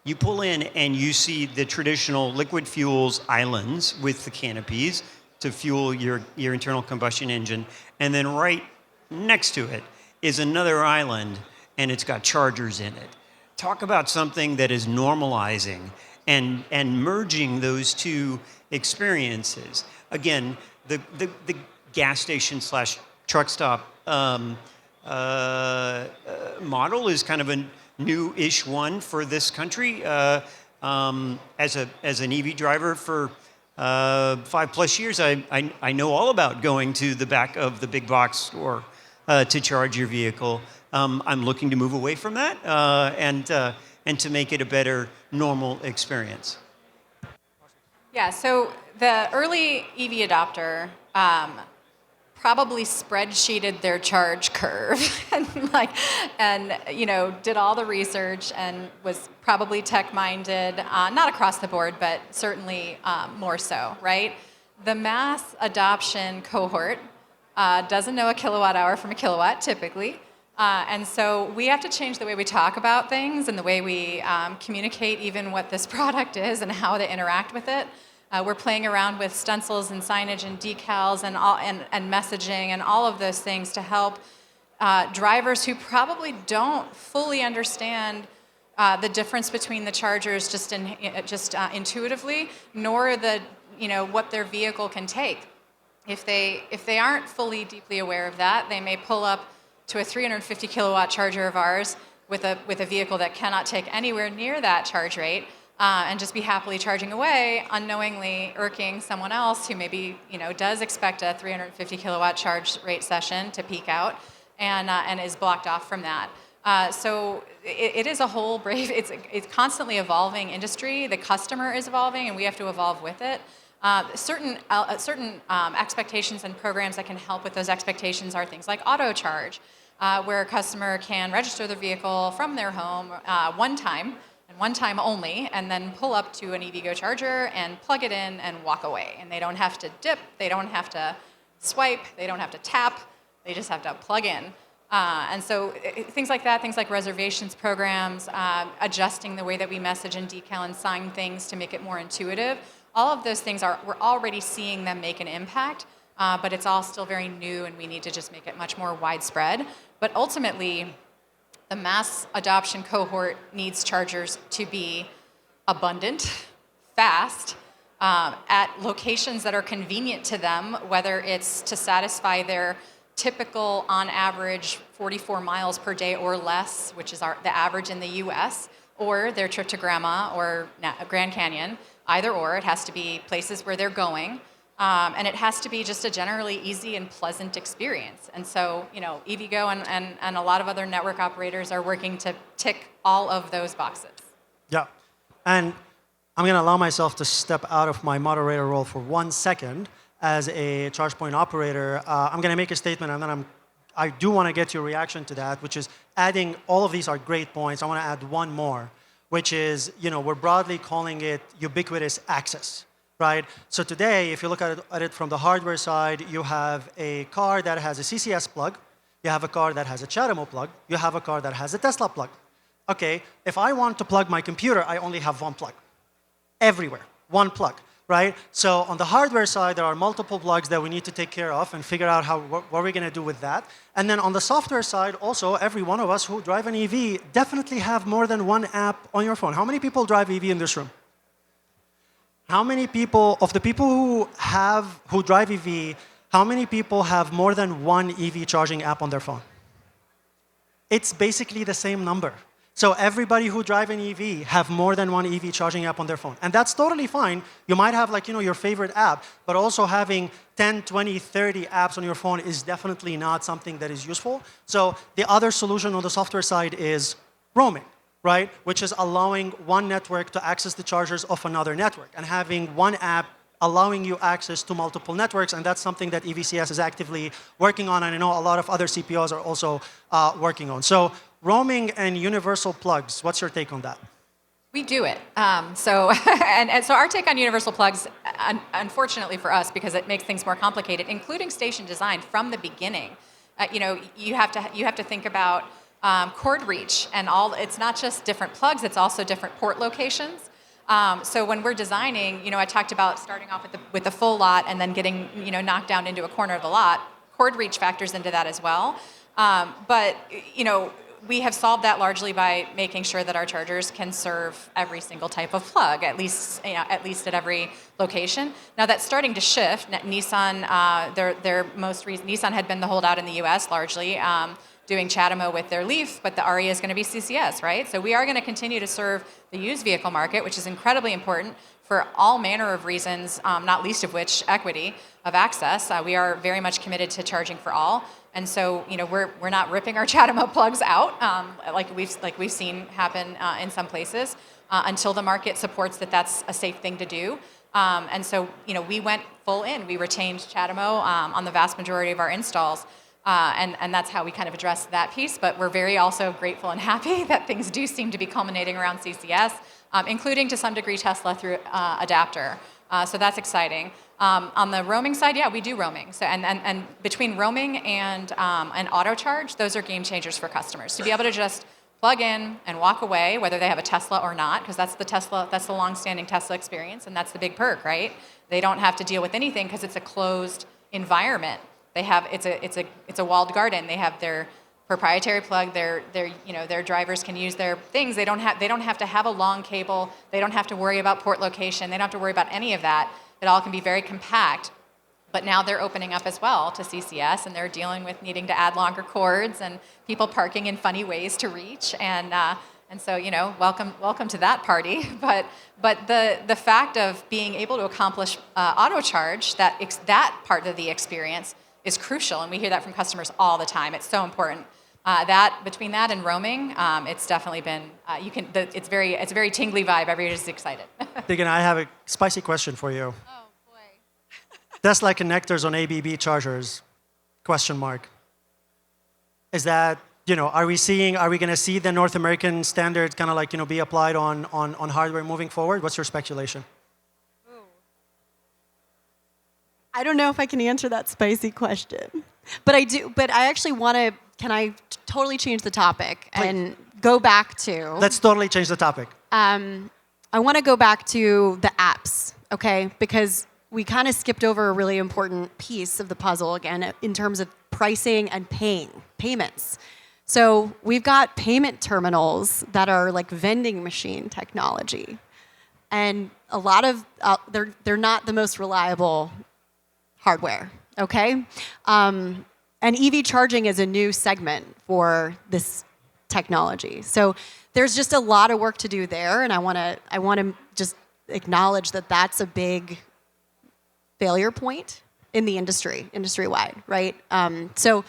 and you see the traditional liquid fuels islands with the canopies to fuel your internal combustion engine, and then right next to it is another island, and it's got chargers in it. Talk about something that is normalizing and merging those two experiences. Again, the gas station / truck stop model is kind of a new-ish one for this country. As an EV driver for 5+ years, I know all about going to the back of the big box store to charge your vehicle. I'm looking to move away from that and to make it a better, normal experience. Yeah, so the early EV adopter probably spreadsheeted their charge curve and did all the research and was probably tech-minded, not across the board, but certainly more so, right? The mass adoption cohort doesn't know a kilowatt hour from a kilowatt, typically. And so we have to change the way we talk about things and the way we communicate even what this product is and how to interact with it. We're playing around with stencils and signage and decals and messaging and all of those things to help drivers who probably don't fully understand the difference between the chargers just intuitively, nor what their vehicle can take. If they aren't fully deeply aware of that, they may pull up to a 350 kilowatt charger of ours with a vehicle that cannot take anywhere near that charge rate. And just be happily charging away, unknowingly irking someone else who maybe does expect a 350 kilowatt charge rate session to peak out, and is blocked off from that. So it is a whole brave. It's constantly evolving industry. The customer is evolving, and we have to evolve with it. Certain expectations and programs that can help with those expectations are things like auto charge, where a customer can register their vehicle from their home one time only, and then pull up to an EVgo charger and plug it in and walk away. And they don't have to dip, they don't have to swipe, they don't have to tap, they just have to plug in. And so things like that, things like reservations programs, adjusting the way that we message and decal and sign things to make it more intuitive, all of those things we're already seeing them make an impact, but it's all still very new and we need to just make it much more widespread. But ultimately, the mass adoption cohort needs chargers to be abundant, fast, at locations that are convenient to them, whether it's to satisfy their typical, on average, 44 miles per day or less, which is the average in the US, or their trip to Grandma or Grand Canyon. Either or, it has to be places where they're going, and it has to be just a generally easy and pleasant experience. And so, EVgo and a lot of other network operators are working to tick all of those boxes. Yeah, and I'm going to allow myself to step out of my moderator role for 1 second. As a charge point operator, I'm going to make a statement, and then I do want to get your reaction to that, which is adding all of these are great points. I want to add one more, which is, we're broadly calling it ubiquitous access, right? So today, if you look at it from the hardware side, you have a car that has a CCS plug, you have a car that has a CHAdeMO plug, you have a car that has a Tesla plug. Okay, if I want to plug my computer, I only have one plug. Everywhere, one plug. Right? So on the hardware side, there are multiple plugs that we need to take care of and figure out what we're going to do with that. And then on the software side, also, every one of us who drive an EV definitely have more than one app on your phone. How many people drive EV in this room? How many people, of the people who drive EV, how many people have more than one EV charging app on their phone? It's basically the same number. So everybody who drive an EV have more than one EV charging app on their phone. And that's totally fine. You might have your favorite app, but also having 10, 20, 30 apps on your phone is definitely not something that is useful. So the other solution on the software side is roaming, right? Which is allowing one network to access the chargers of another network and having one app allowing you access to multiple networks, and that's something that EVCS is actively working on, and I know a lot of other CPOs are also working on. So roaming and universal plugs, what's your take on that? We do it. So our take on universal plugs, unfortunately for us, because it makes things more complicated, including station design from the beginning. You have to think about cord reach and all. It's not just different plugs; it's also different port locations. So when we're designing, I talked about starting off with the full lot and then getting knocked down into a corner of the lot. Cord reach factors into that as well. But we have solved that largely by making sure that our chargers can serve every single type of plug, at least at every location. Now that's starting to shift. Nissan, Nissan had been the holdout in the U.S. largely, doing CHAdeMO with their Leaf, but the Aria is going to be CCS, right? So we are going to continue to serve the used vehicle market, which is incredibly important for all manner of reasons, not least of which equity of access. We are very much committed to charging for all. And so, we're not ripping our CHAdeMO plugs out like we've seen happen in some places until the market supports that that's a safe thing to do. And so, we went full in. We retained CHAdeMO on the vast majority of our installs, and that's how we kind of addressed that piece. But we're very also grateful and happy that things do seem to be culminating around CCS, including to some degree Tesla through adapter. So that's exciting. On the roaming side, yeah, we do roaming. So and between roaming and auto charge, those are game changers for customers. To be able to just plug in and walk away, whether they have a Tesla or not, because that's the long-standing Tesla experience, and that's the big perk, right? They don't have to deal with anything because it's a closed environment. It's a walled garden. They have their proprietary plug. Their drivers can use their things. They don't have to have a long cable. They don't have to worry about port location. They don't have to worry about any of that. It all can be very compact. But now they're opening up as well to CCS, and they're dealing with needing to add longer cords and people parking in funny ways to reach. And so, welcome to that party. But the fact of being able to accomplish auto charge, that part of the experience is crucial, and we hear that from customers all the time. It's so important. Between that and roaming, it's definitely been. It's a very tingly vibe. Everybody's excited. Tegan, I have a spicy question for you. Oh boy. Tesla connectors on ABB chargers? ? Is that are we going to see the North American standard kind of be applied on hardware moving forward? What's your speculation? I don't know if I can answer that spicy question, but I do. But I actually want to. Can I totally change the topic and go back to? Let's totally change the topic. I want to go back to the apps, okay? Because we kind of skipped over a really important piece of the puzzle again in terms of pricing and payments. So we've got payment terminals that are like vending machine technology, and a lot of they're not the most reliable hardware, okay? And EV charging is a new segment for this technology. So there's just a lot of work to do there, and I want to just acknowledge that that's a big failure point in the industry-wide, right? So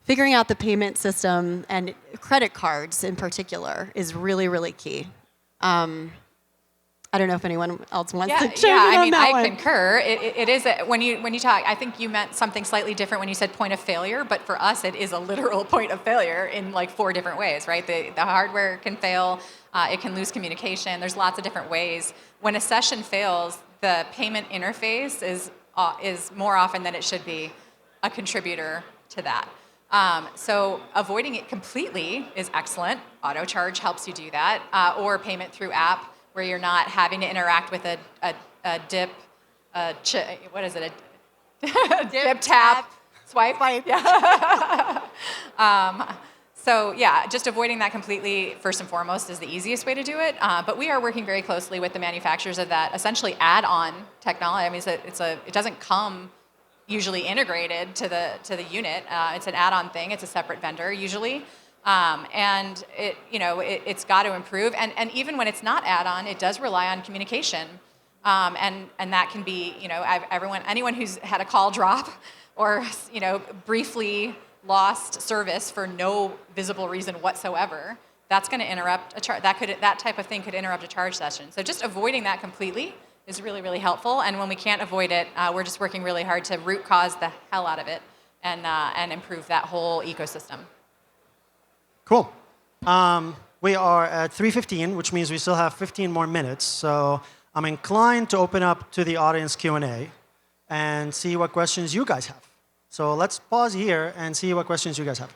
figuring out the payment system and credit cards in particular is really, really key. I don't know if anyone else wants to chime in on that one. I concur. It is when you talk. I think you meant something slightly different when you said point of failure, but for us, it is a literal point of failure in like 4 different ways, right? The hardware can fail. It can lose communication. There's lots of different ways. When a session fails, the payment interface is more often than it should be a contributor to that. So avoiding it completely is excellent. Auto charge helps you do that, or payment through app, where you're not having to interact with a dip, what is it? Dip, tap, swipe. Yeah. So yeah, just avoiding that completely, first and foremost, is the easiest way to do it. But we are working very closely with the manufacturers of that essentially add-on technology. I mean, it doesn't come usually integrated to the unit. It's an add-on thing. It's a separate vendor usually. And it's got to improve. And even when it's not add-on, it does rely on communication. And that can be, anyone who's had a call drop or, briefly lost service for no visible reason whatsoever, that's going to interrupt a charge. That type of thing could interrupt a charge session. So just avoiding that completely is really, really helpful. And when we can't avoid it, we're just working really hard to root cause the hell out of it and improve that whole ecosystem. Cool. We are at 3:15, which means we still have 15 more minutes. So I'm inclined to open up to the audience Q&A and see what questions you guys have. So let's pause here and see what questions you guys have.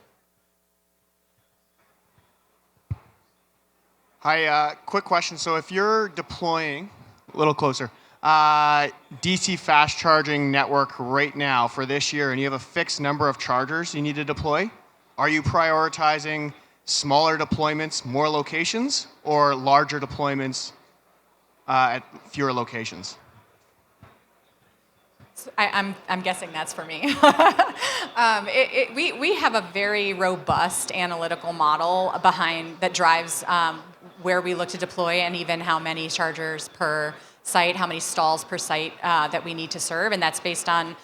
Hi, quick question. So if you're deploying, a little closer, DC fast charging network right now for this year, and you have a fixed number of chargers you need to deploy, are you prioritizing smaller deployments, more locations, or larger deployments at fewer locations? I'm guessing that's for me. We have a very robust analytical model behind that drives where we look to deploy and even how many chargers per site, how many stalls per site that we need to serve, and that's based on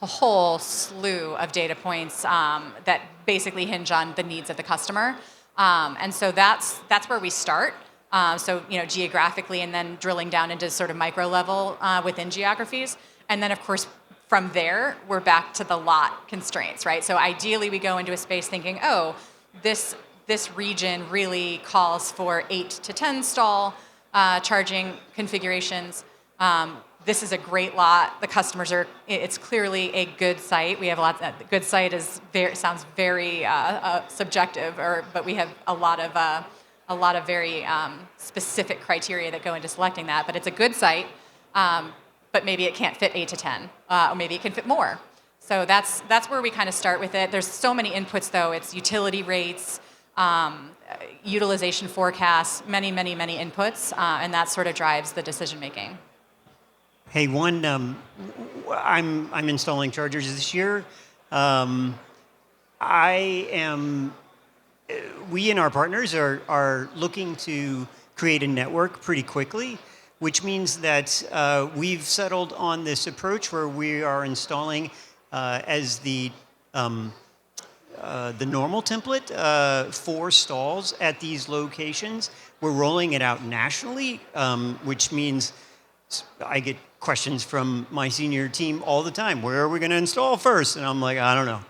a whole slew of data points that basically hinge on the needs of the customer. And so that's where we start. So geographically, and then drilling down into sort of micro level within geographies. And then, of course, from there, we're back to the lot constraints, right? So ideally, we go into a space thinking, oh, this region really calls for 8 to 10 stall charging configurations. This is a great lot. The customers it's clearly a good site. We have a lot. Good site sounds very subjective, but we have a lot of very specific criteria that go into selecting that. But it's a good site. But maybe it can't fit 8 to 10, or maybe it can fit more. So that's where we kind of start with it. There's so many inputs, though. It's utility rates, utilization forecasts, many, many, many inputs, and that sort of drives the decision making. Hey, I'm installing chargers this year. We and our partners are looking to create a network pretty quickly, which means that we've settled on this approach where we are installing as the normal template 4 stalls at these locations. We're rolling it out nationally, which means I get questions from my senior team all the time. Where are we going to install first? And I'm like, I don't know.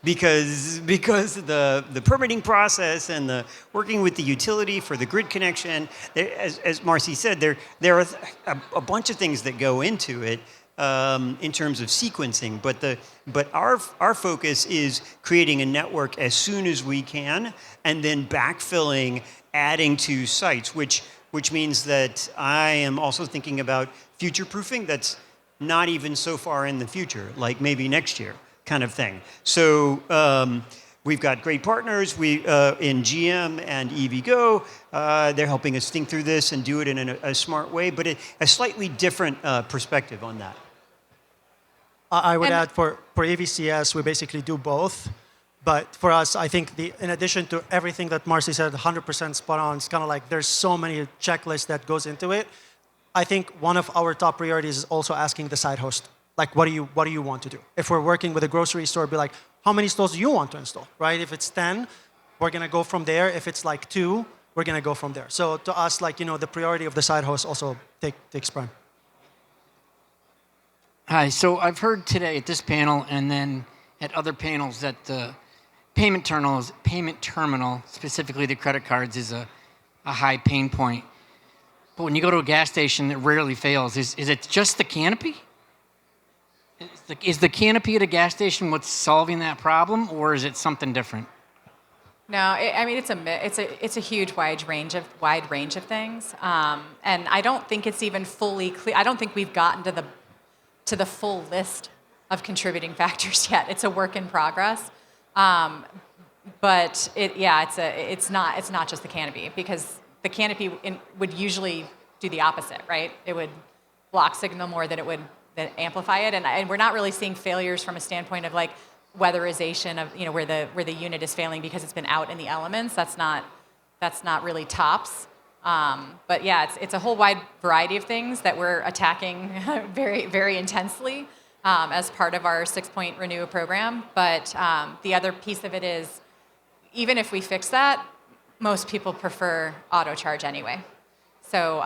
Because the permitting process and the working with the utility for the grid connection, as Marcy said, there are a bunch of things that go into it in terms of sequencing, but our focus is creating a network as soon as we can, and then backfilling, adding to sites, which means that I am also thinking about future proofing. That's not even so far in the future, like maybe next year, kind of thing. So. We've got great partners in GM and EVgo. They're helping us think through this and do it in a smart way, but a slightly different perspective on that. I would add for EVCS, we basically do both. But for us, I think in addition to everything that Marcy said, 100% spot on, it's kind of like there's so many checklists that goes into it. I think one of our top priorities is also asking the site host, like, what do you want to do? If we're working with a grocery store, be like, how many stalls do you want to install, right? If it's 10, we're going to go from there. If it's like 2, we're going to go from there. So to us, like, the priority of the site host also takes prime. Hi, so I've heard today at this panel and then at other panels that the payment terminal, specifically the credit cards, is a high pain point. But when you go to a gas station, it rarely fails. Is it just the canopy? Is the canopy at a gas station what's solving that problem, or is it something different? No, I mean it's a huge wide range of things, and I don't think it's even fully clear. I don't think we've gotten to the full list of contributing factors yet. It's a work in progress, but it's not just the canopy, because the canopy would usually do the opposite, right? It would block signal more than it would amplify it, and we're not really seeing failures from a standpoint of like weatherization of where the unit is failing because it's been out in the elements. That's not really tops. But yeah, it's a whole wide variety of things that we're attacking very, very intensely as part of our 6-point Renew program. But the other piece of it is, even if we fix that, most people prefer auto charge anyway. So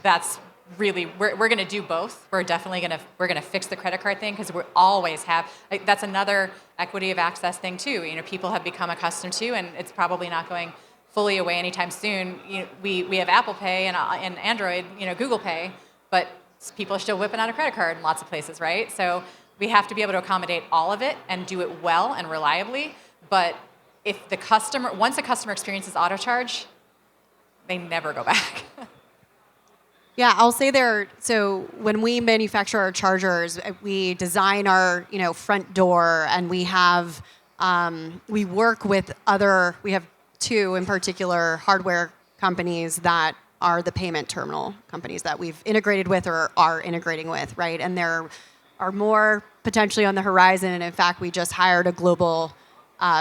that's really, we're going to do both. We're definitely going to fix the credit card thing, because we always have, that's another equity of access thing too. People have become accustomed to, and it's probably not going fully away anytime soon. We have Apple Pay and Android, Google Pay, but people are still whipping out a credit card in lots of places, right? So we have to be able to accommodate all of it and do it well and reliably. But if once a customer experiences auto charge, they never go back. Yeah, I'll say so when we manufacture our chargers, we design our, front door, and we have, we work with we have 2 in particular hardware companies that are the payment terminal companies that we've integrated with or are integrating with, right? And there are more potentially on the horizon. And in fact, we just hired a global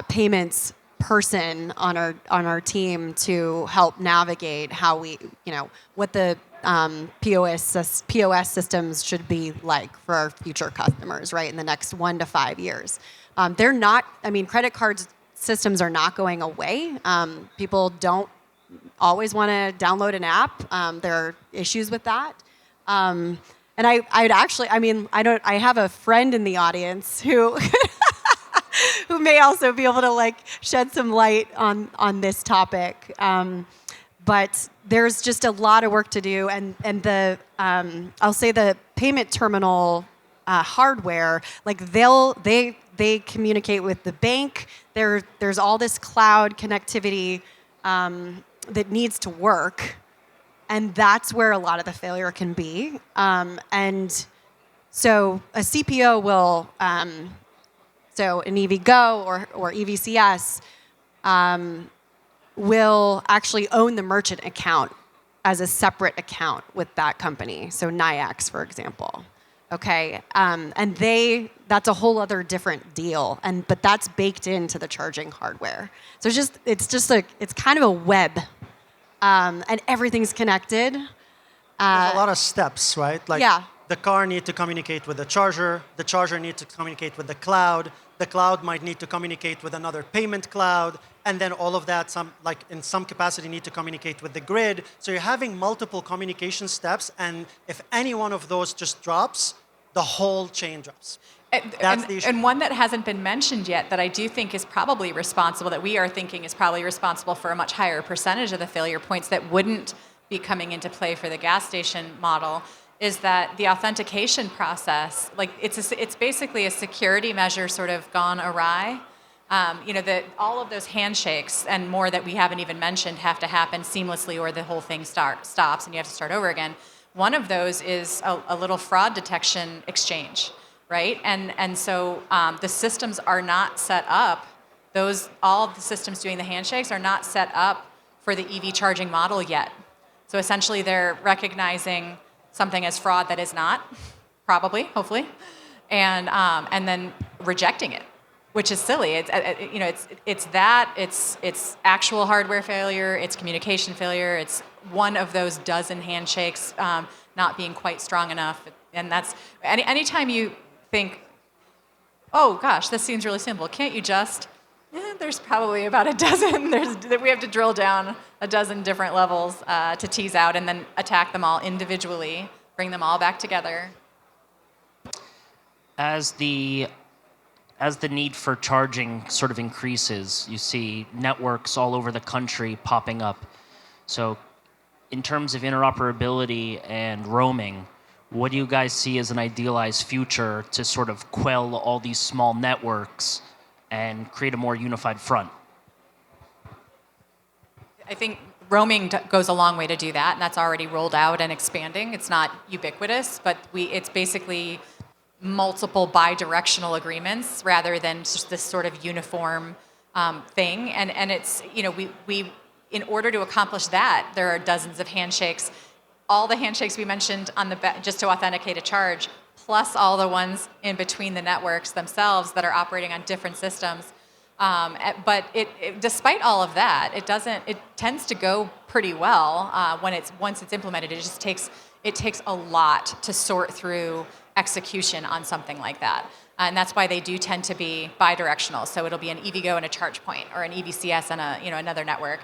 payments person on our team to help navigate how we, what the POS systems should be like for our future customers, right, in the next 1 to 5 years. They're not, credit cards systems are not going away. People don't always want to download an app. There are issues with that. And I'd actually, I have a friend in the audience who who may also be able to shed some light on this topic. But there's just a lot of work to do, and the I'll say the payment terminal hardware, they communicate with the bank. There's all this cloud connectivity that needs to work, and that's where a lot of the failure can be. And so a CPO will, so an EVgo or EVCS. Will actually own the merchant account as a separate account with that company. So Nayax, for example. Okay, and that's a whole other different deal. But that's baked into the charging hardware. So it's kind of a web, and everything's connected. There's a lot of steps, right? Yeah. The car needs to communicate with the charger needs to communicate with the cloud might need to communicate with another payment cloud, and then all of that, in some capacity, need to communicate with the grid. So you're having multiple communication steps, and if any one of those just drops, the whole chain drops. That's the issue. And one that hasn't been mentioned yet that I do think is probably responsible, that we are thinking is probably responsible for a much higher percentage of the failure points that wouldn't be coming into play for the gas station model, is that the authentication process, like it's basically a security measure sort of gone awry. That all of those handshakes and more that we haven't even mentioned have to happen seamlessly, or the whole thing stops and you have to start over again. One of those is a little fraud detection exchange, right? And so the systems are not set up. All of the systems doing the handshakes are not set up for the EV charging model yet. So essentially, they're recognizing something as fraud that is not, probably, hopefully, and then rejecting it, which is silly. It's actual hardware failure, it's communication failure, it's one of those dozen handshakes not being quite strong enough, and that's anytime you think, oh gosh, this seems really simple. Can't you just? There's probably about a dozen. We have to drill down a dozen different levels to tease out, and then attack them all individually, bring them all back together. As the need for charging sort of increases, you see networks all over the country popping up. So in terms of interoperability and roaming, what do you guys see as an idealized future to sort of quell all these small networks and create a more unified front? I think roaming goes a long way to do that, and that's already rolled out and expanding. It's not ubiquitous, but it's basically multiple bi-directional agreements rather than just this sort of uniform thing. And it's, we in order to accomplish that, there are dozens of handshakes. All the handshakes we mentioned just to authenticate a charge, plus all the ones in between the networks themselves that are operating on different systems. But despite all of that, it tends to go pretty well once it's implemented. It takes a lot to sort through execution on something like that. And that's why they do tend to be bi-directional. So it'll be an EVgo and a charge point, or an EVCS and another network.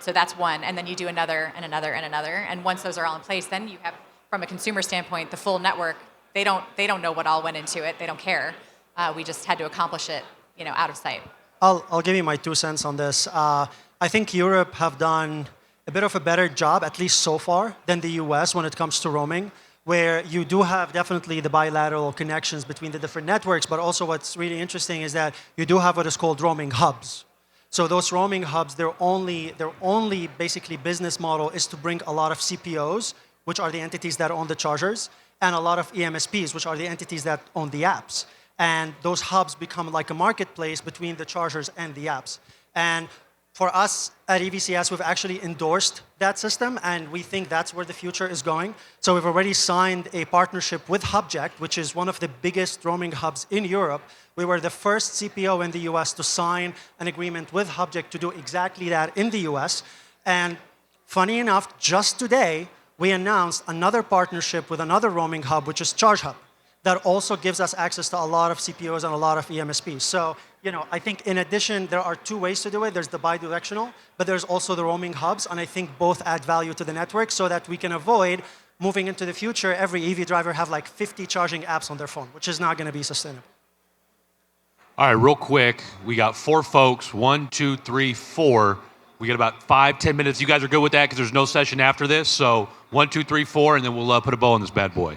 So that's one, and then you do another and another and another. And once those are all in place, then you have, from a consumer standpoint, the full network. They don't know what all went into it. They don't care. We just had to accomplish it, out of sight. I'll give you my 2 cents on this. I think Europe have done a bit of a better job, at least so far, than the US when it comes to roaming, where you do have definitely the bilateral connections between the different networks, but also what's really interesting is that you do have what is called roaming hubs. So those roaming hubs, their only basically business model is to bring a lot of CPOs, which are the entities that own the chargers, and a lot of EMSPs, which are the entities that own the apps. And those hubs become like a marketplace between the chargers and the apps. And for us at EVCS, we've actually endorsed that system, and we think that's where the future is going. So we've already signed a partnership with Hubject, which is one of the biggest roaming hubs in Europe. We were the first CPO in the US to sign an agreement with Hubject to do exactly that in the US. And funny enough, just today, we announced another partnership with another roaming hub, which is ChargeHub, that also gives us access to a lot of CPOs and a lot of EMSPs. So, I think in addition, there are 2 ways to do it. There's the bi-directional, but there's also the roaming hubs, and I think both add value to the network so that we can avoid moving into the future, every EV driver have like 50 charging apps on their phone, which is not going to be sustainable. All right, real quick. We got 4 folks. 1, 2, 3, 4. We got about 5-10 minutes. You guys are good with that because there's no session after this. So 1, 2, 3, 4, and then we'll put a bow on this bad boy.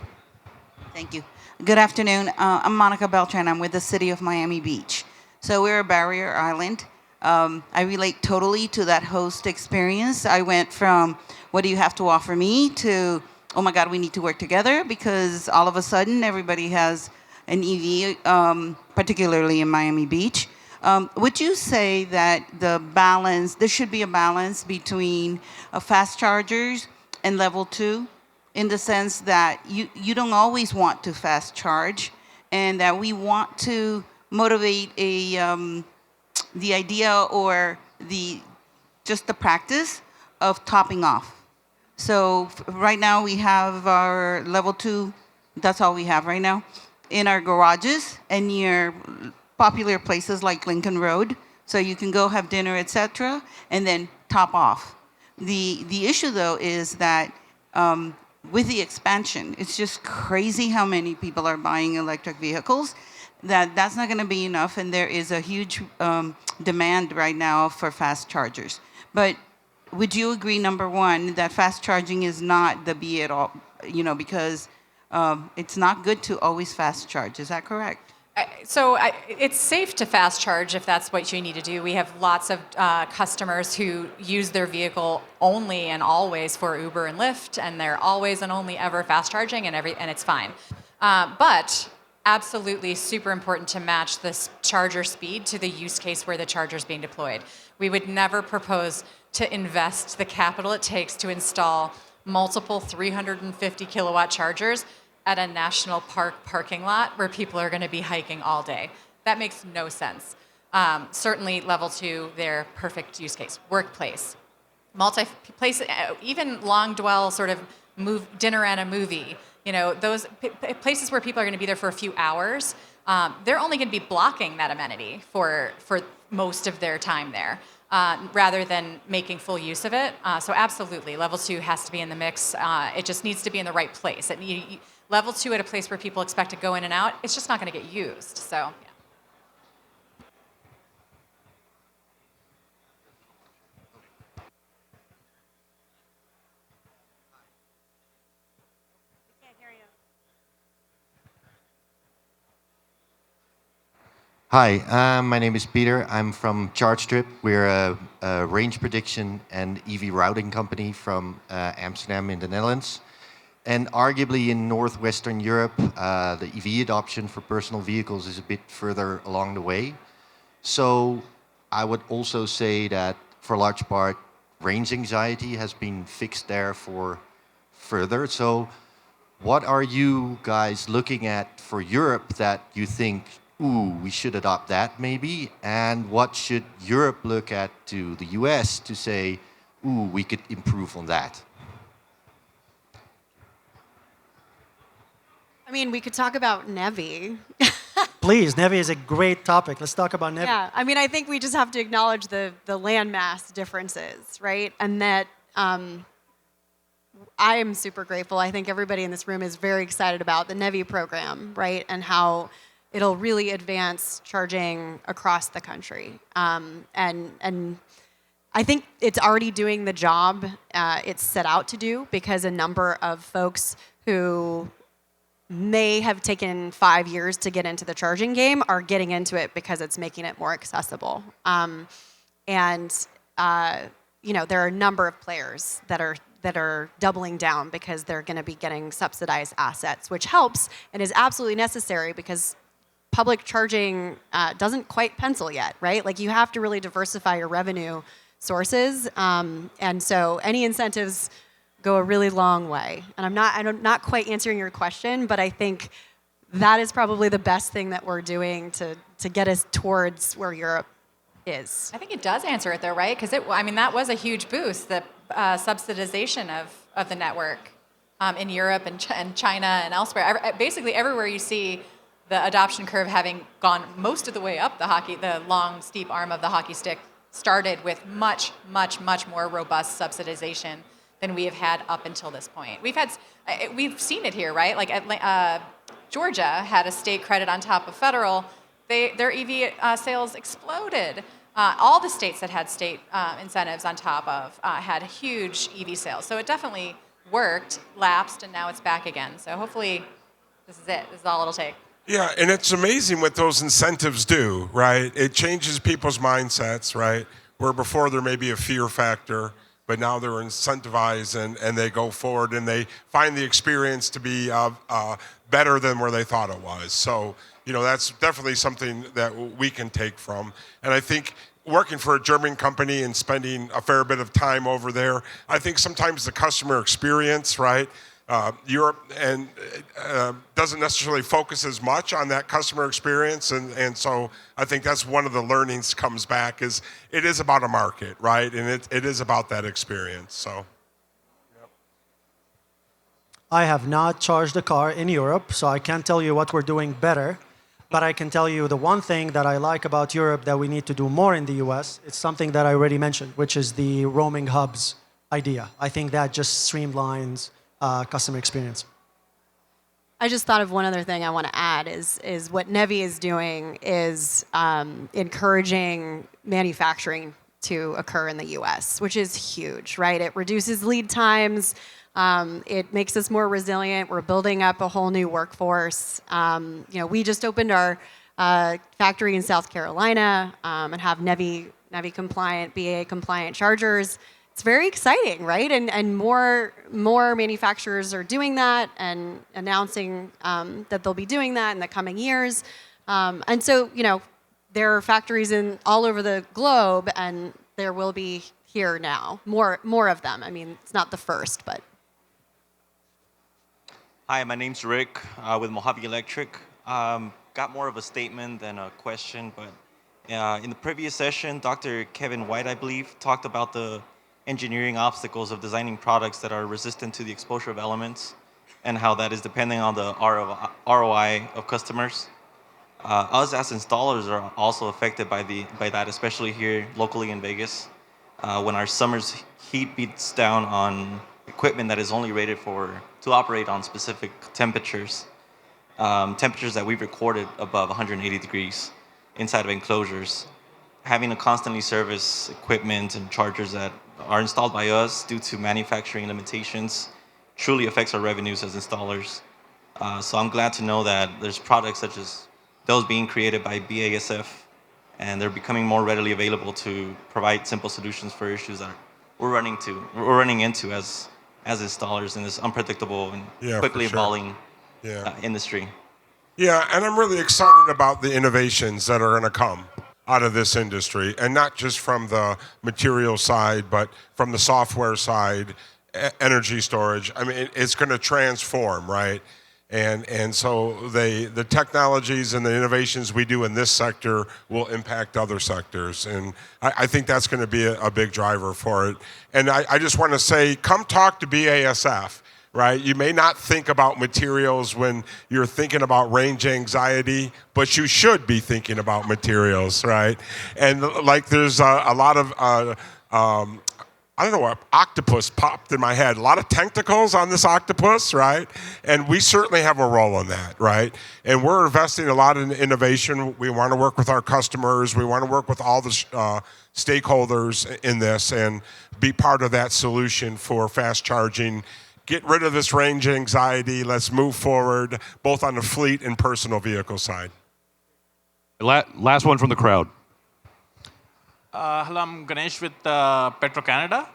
Thank you. Good afternoon. I'm Monica Beltran. I'm with the city of Miami Beach. So we're a barrier island. I relate totally to that host experience. I went from, what do you have to offer me, to, oh my God, we need to work together, because all of a sudden everybody has an EV, particularly in Miami Beach. Would you say that there should be a balance between fast chargers and level 2, in the sense that you don't always want to fast charge, and that we want to motivate the idea or just the practice of topping off? So right now we have our level 2, that's all we have right now, in our garages and near popular places like Lincoln Road. So you can go have dinner, etc., and then top off. The issue though is that with the expansion, it's just crazy how many people are buying electric vehicles, that's not going to be enough, and there is a huge demand right now for fast chargers. But would you agree, number one, that fast charging is not the because it's not good to always fast charge. Is that correct? It's safe to fast charge if that's what you need to do. We have lots of customers who use their vehicle only and always for Uber and Lyft, and they're always and only ever fast charging, and it's fine. But absolutely super important to match this charger speed to the use case where the charger is being deployed. We would never propose to invest the capital it takes to install multiple 350 kilowatt chargers at a national park parking lot where people are going to be hiking all day. That makes no sense. Certainly level 2, their perfect use case. Workplace, multi-place, even long dwell sort of dinner and a movie. Those places where people are going to be there for a few hours, they're only going to be blocking that amenity for most of their time there, rather than making full use of it. So absolutely, level 2 has to be in the mix. It just needs to be in the right place. Level 2 at a place where people expect to go in and out, it's just not going to get used. So, yeah. Hi, my name is Peter. I'm from ChargeTrip. We're a range prediction and EV routing company from Amsterdam in the Netherlands. And arguably in Northwestern Europe, the EV adoption for personal vehicles is a bit further along the way. So I would also say that for a large part, range anxiety has been fixed there for further. So what are you guys looking at for Europe that you think, ooh, we should adopt that maybe? And what should Europe look at to the US to say, ooh, we could improve on that? I mean, we could talk about NEVI. Please, NEVI is a great topic. Let's talk about NEVI. Yeah, I mean, I think we just have to acknowledge the landmass differences, right? And that I am super grateful. I think everybody in this room is very excited about the NEVI program, right? And how it'll really advance charging across the country. And I think it's already doing the job it's set out to do, because a number of folks who may have taken 5 years to get into the charging game are getting into it because it's making it more accessible. There are a number of players that are doubling down because they're going to be getting subsidized assets, which helps and is absolutely necessary because public charging doesn't quite pencil yet, right? Like, you have to really diversify your revenue sources, and so any incentives go a really long way. And I'm not quite answering your question, but I think that is probably the best thing that we're doing to get us towards where Europe is. I think it does answer it though, right? Because that was a huge boost, the subsidization of the network in Europe and China and elsewhere. Basically everywhere you see the adoption curve having gone most of the way up the long, steep arm of the hockey stick started with much, much, much more robust subsidization than we have had up until this point. We've seen it here, right? Like Georgia had a state credit on top of federal. Their EV sales exploded. All the states that had state incentives on top of had huge EV sales. So it definitely worked, lapsed, and now it's back again. So hopefully this is it. This is all it'll take. Yeah, and it's amazing what those incentives do, right? It changes people's mindsets, right? Where before there may be a fear factor, but now they're incentivized and they go forward and they find the experience to be better than where they thought it was. So, that's definitely something that we can take from. And I think working for a German company and spending a fair bit of time over there, I think sometimes the customer experience, right? Europe and doesn't necessarily focus as much on that customer experience, and so I think that's one of the learnings comes back is it is about a market, right? And it is about that experience. So, yep. I have not charged a car in Europe, so I can't tell you what we're doing better. But I can tell you the one thing that I like about Europe that we need to do more in the US, it's something that I already mentioned, which is the roaming hubs idea. I think that just streamlines customer experience. I just thought of one other thing I want to add is what NEVI is doing is encouraging manufacturing to occur in the U.S., which is huge, right? It reduces lead times. It makes us more resilient. We're building up a whole new workforce. We just opened our factory in South Carolina and have NEVI compliant, BAA compliant chargers. It's very exciting, right? And more manufacturers are doing that and announcing that they'll be doing that in the coming years. And so, there are factories all over the globe, and there will be here now more of them. I mean, it's not the first, but. Hi, my name's Rick with Mojave Electric. Got more of a statement than a question, but in the previous session, Dr. Kevin White, I believe, talked about the engineering obstacles of designing products that are resistant to the exposure of elements and how that is depending on the ROI of customers. Us as installers are also affected by that, especially here locally in Vegas, when our summer's heat beats down on equipment that is only rated to operate on specific temperatures, temperatures that we've recorded above 180 degrees inside of enclosures. Having to constantly service equipment and chargers that are installed by us due to manufacturing limitations truly affects our revenues as installers. So I'm glad to know that there's products such as those being created by BASF, and they're becoming more readily available to provide simple solutions for issues that we're running into as installers in this unpredictable and quickly evolving industry. Yeah, and I'm really excited about the innovations that are going to come out of this industry, and not just from the material side, but from the software side, energy storage. I mean, it's going to transform, right? And so the technologies and the innovations we do in this sector will impact other sectors. And I think that's going to be a big driver for it. And I just want to say, come talk to BASF, right? You may not think about materials when you're thinking about range anxiety, but you should be thinking about materials, right? And like there's a lot of I don't know what octopus popped in my head. A lot of tentacles on this octopus, right? And we certainly have a role in that, right? And we're investing a lot in innovation. We want to work with our customers. We want to work with all the stakeholders in this and be part of that solution for fast charging. Get rid of this range anxiety. Let's move forward, both on the fleet and personal vehicle side. Last one from the crowd. Hello, I'm Ganesh with Petro-Canada.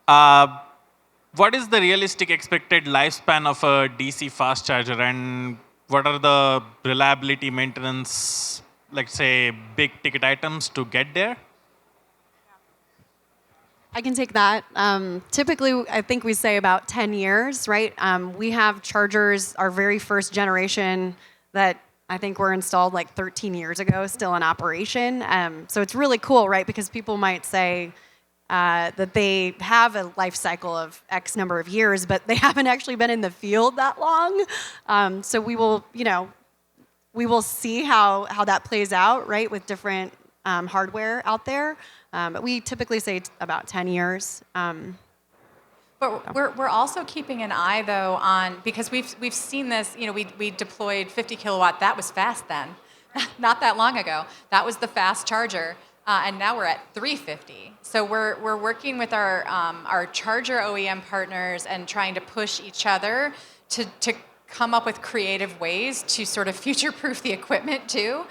What is the realistic expected lifespan of a DC fast charger, and what are the reliability, maintenance, let's say, big ticket items to get there? I can take that. Typically, I think we say about 10 years, right? We have chargers, our very first generation, that I think were installed like 13 years ago, still in operation. So it's really cool, right? Because people might say that they have a life cycle of X number of years, but they haven't actually been in the field that long. So we will see how that plays out, right, with different hardware out there. But we typically say it's about 10 years. But we're also keeping an eye, though, on, because we've seen this, we deployed 50 kilowatt. That was fast then, not that long ago. That was the fast charger, and now we're at 350. So we're working with our charger OEM partners and trying to push each other to come up with creative ways to sort of future-proof the equipment too,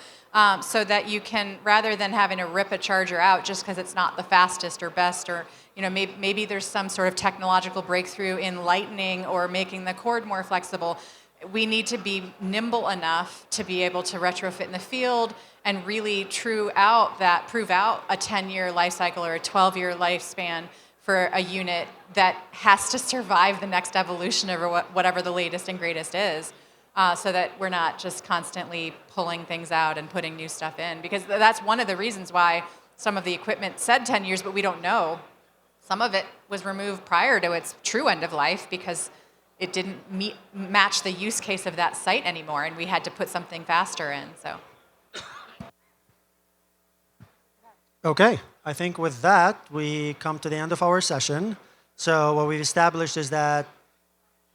so that you can, rather than having to rip a charger out just because it's not the fastest or best, or maybe there's some sort of technological breakthrough in lightening or making the cord more flexible. We need to be nimble enough to be able to retrofit in the field and really prove out a 10-year life cycle or a 12-year lifespan for a unit that has to survive the next evolution of whatever the latest and greatest is, so that we're not just constantly pulling things out and putting new stuff in. Because that's one of the reasons why some of the equipment said 10 years, but we don't know. Some of it was removed prior to its true end of life because it didn't match the use case of that site anymore, and we had to put something faster in. So. Okay, I think with that, we come to the end of our session. So what we've established is that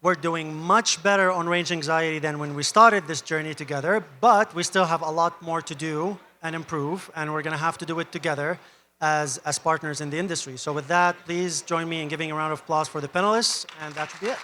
we're doing much better on range anxiety than when we started this journey together, but we still have a lot more to do and improve, and we're going to have to do it together as partners in the industry. So with that, please join me in giving a round of applause for the panelists, and that should be it.